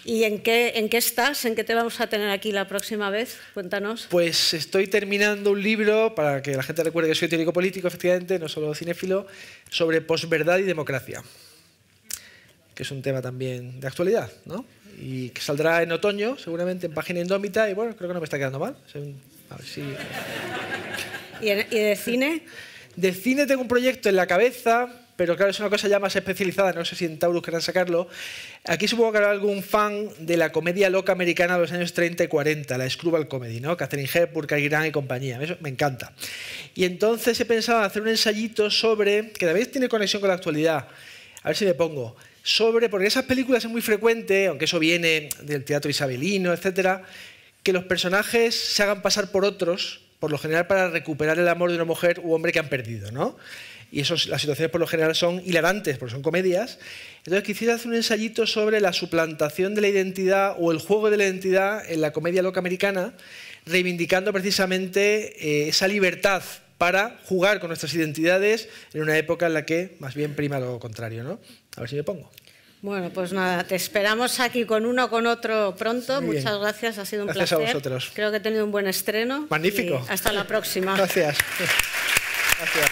¿Y en qué estás? ¿En qué te vamos a tener aquí la próxima vez? Cuéntanos. Pues estoy terminando un libro, para que la gente recuerde que soy teórico político, efectivamente, no solo cinéfilo, sobre posverdad y democracia, que es un tema también de actualidad, ¿no? Y que saldrá en otoño, seguramente, en Página Indómita, y bueno, creo que no me está quedando mal. A ver si... ¿Y de cine? De cine tengo un proyecto en la cabeza, pero claro, es una cosa ya más especializada, no sé si en Taurus querrán sacarlo. Aquí supongo que habrá algún fan de la comedia loca americana de los años 30 y 40, la Screwball Comedy, ¿no? Catherine Hepburn, Cary Grant y compañía. Eso me encanta. Y entonces he pensado en hacer un ensayito sobre, que también tiene conexión con la actualidad, a ver si me pongo, porque esas películas es muy frecuente, aunque eso viene del teatro isabelino, etcétera, que los personajes se hagan pasar por otros, por lo general para recuperar el amor de una mujer u hombre que han perdido, ¿no? Y las situaciones por lo general son hilarantes, porque son comedias. Entonces quisiera hacer un ensayito sobre la suplantación de la identidad o el juego de la identidad en la comedia loca americana, reivindicando precisamente esa libertad para jugar con nuestras identidades en una época en la que más bien prima lo contrario, ¿no? A ver si me pongo. Bueno, pues nada, te esperamos aquí con uno o con otro pronto. Muchas gracias, ha sido un placer. Gracias a vosotros. Creo que he tenido un buen estreno. Magnífico. Hasta la próxima. Gracias. Gracias.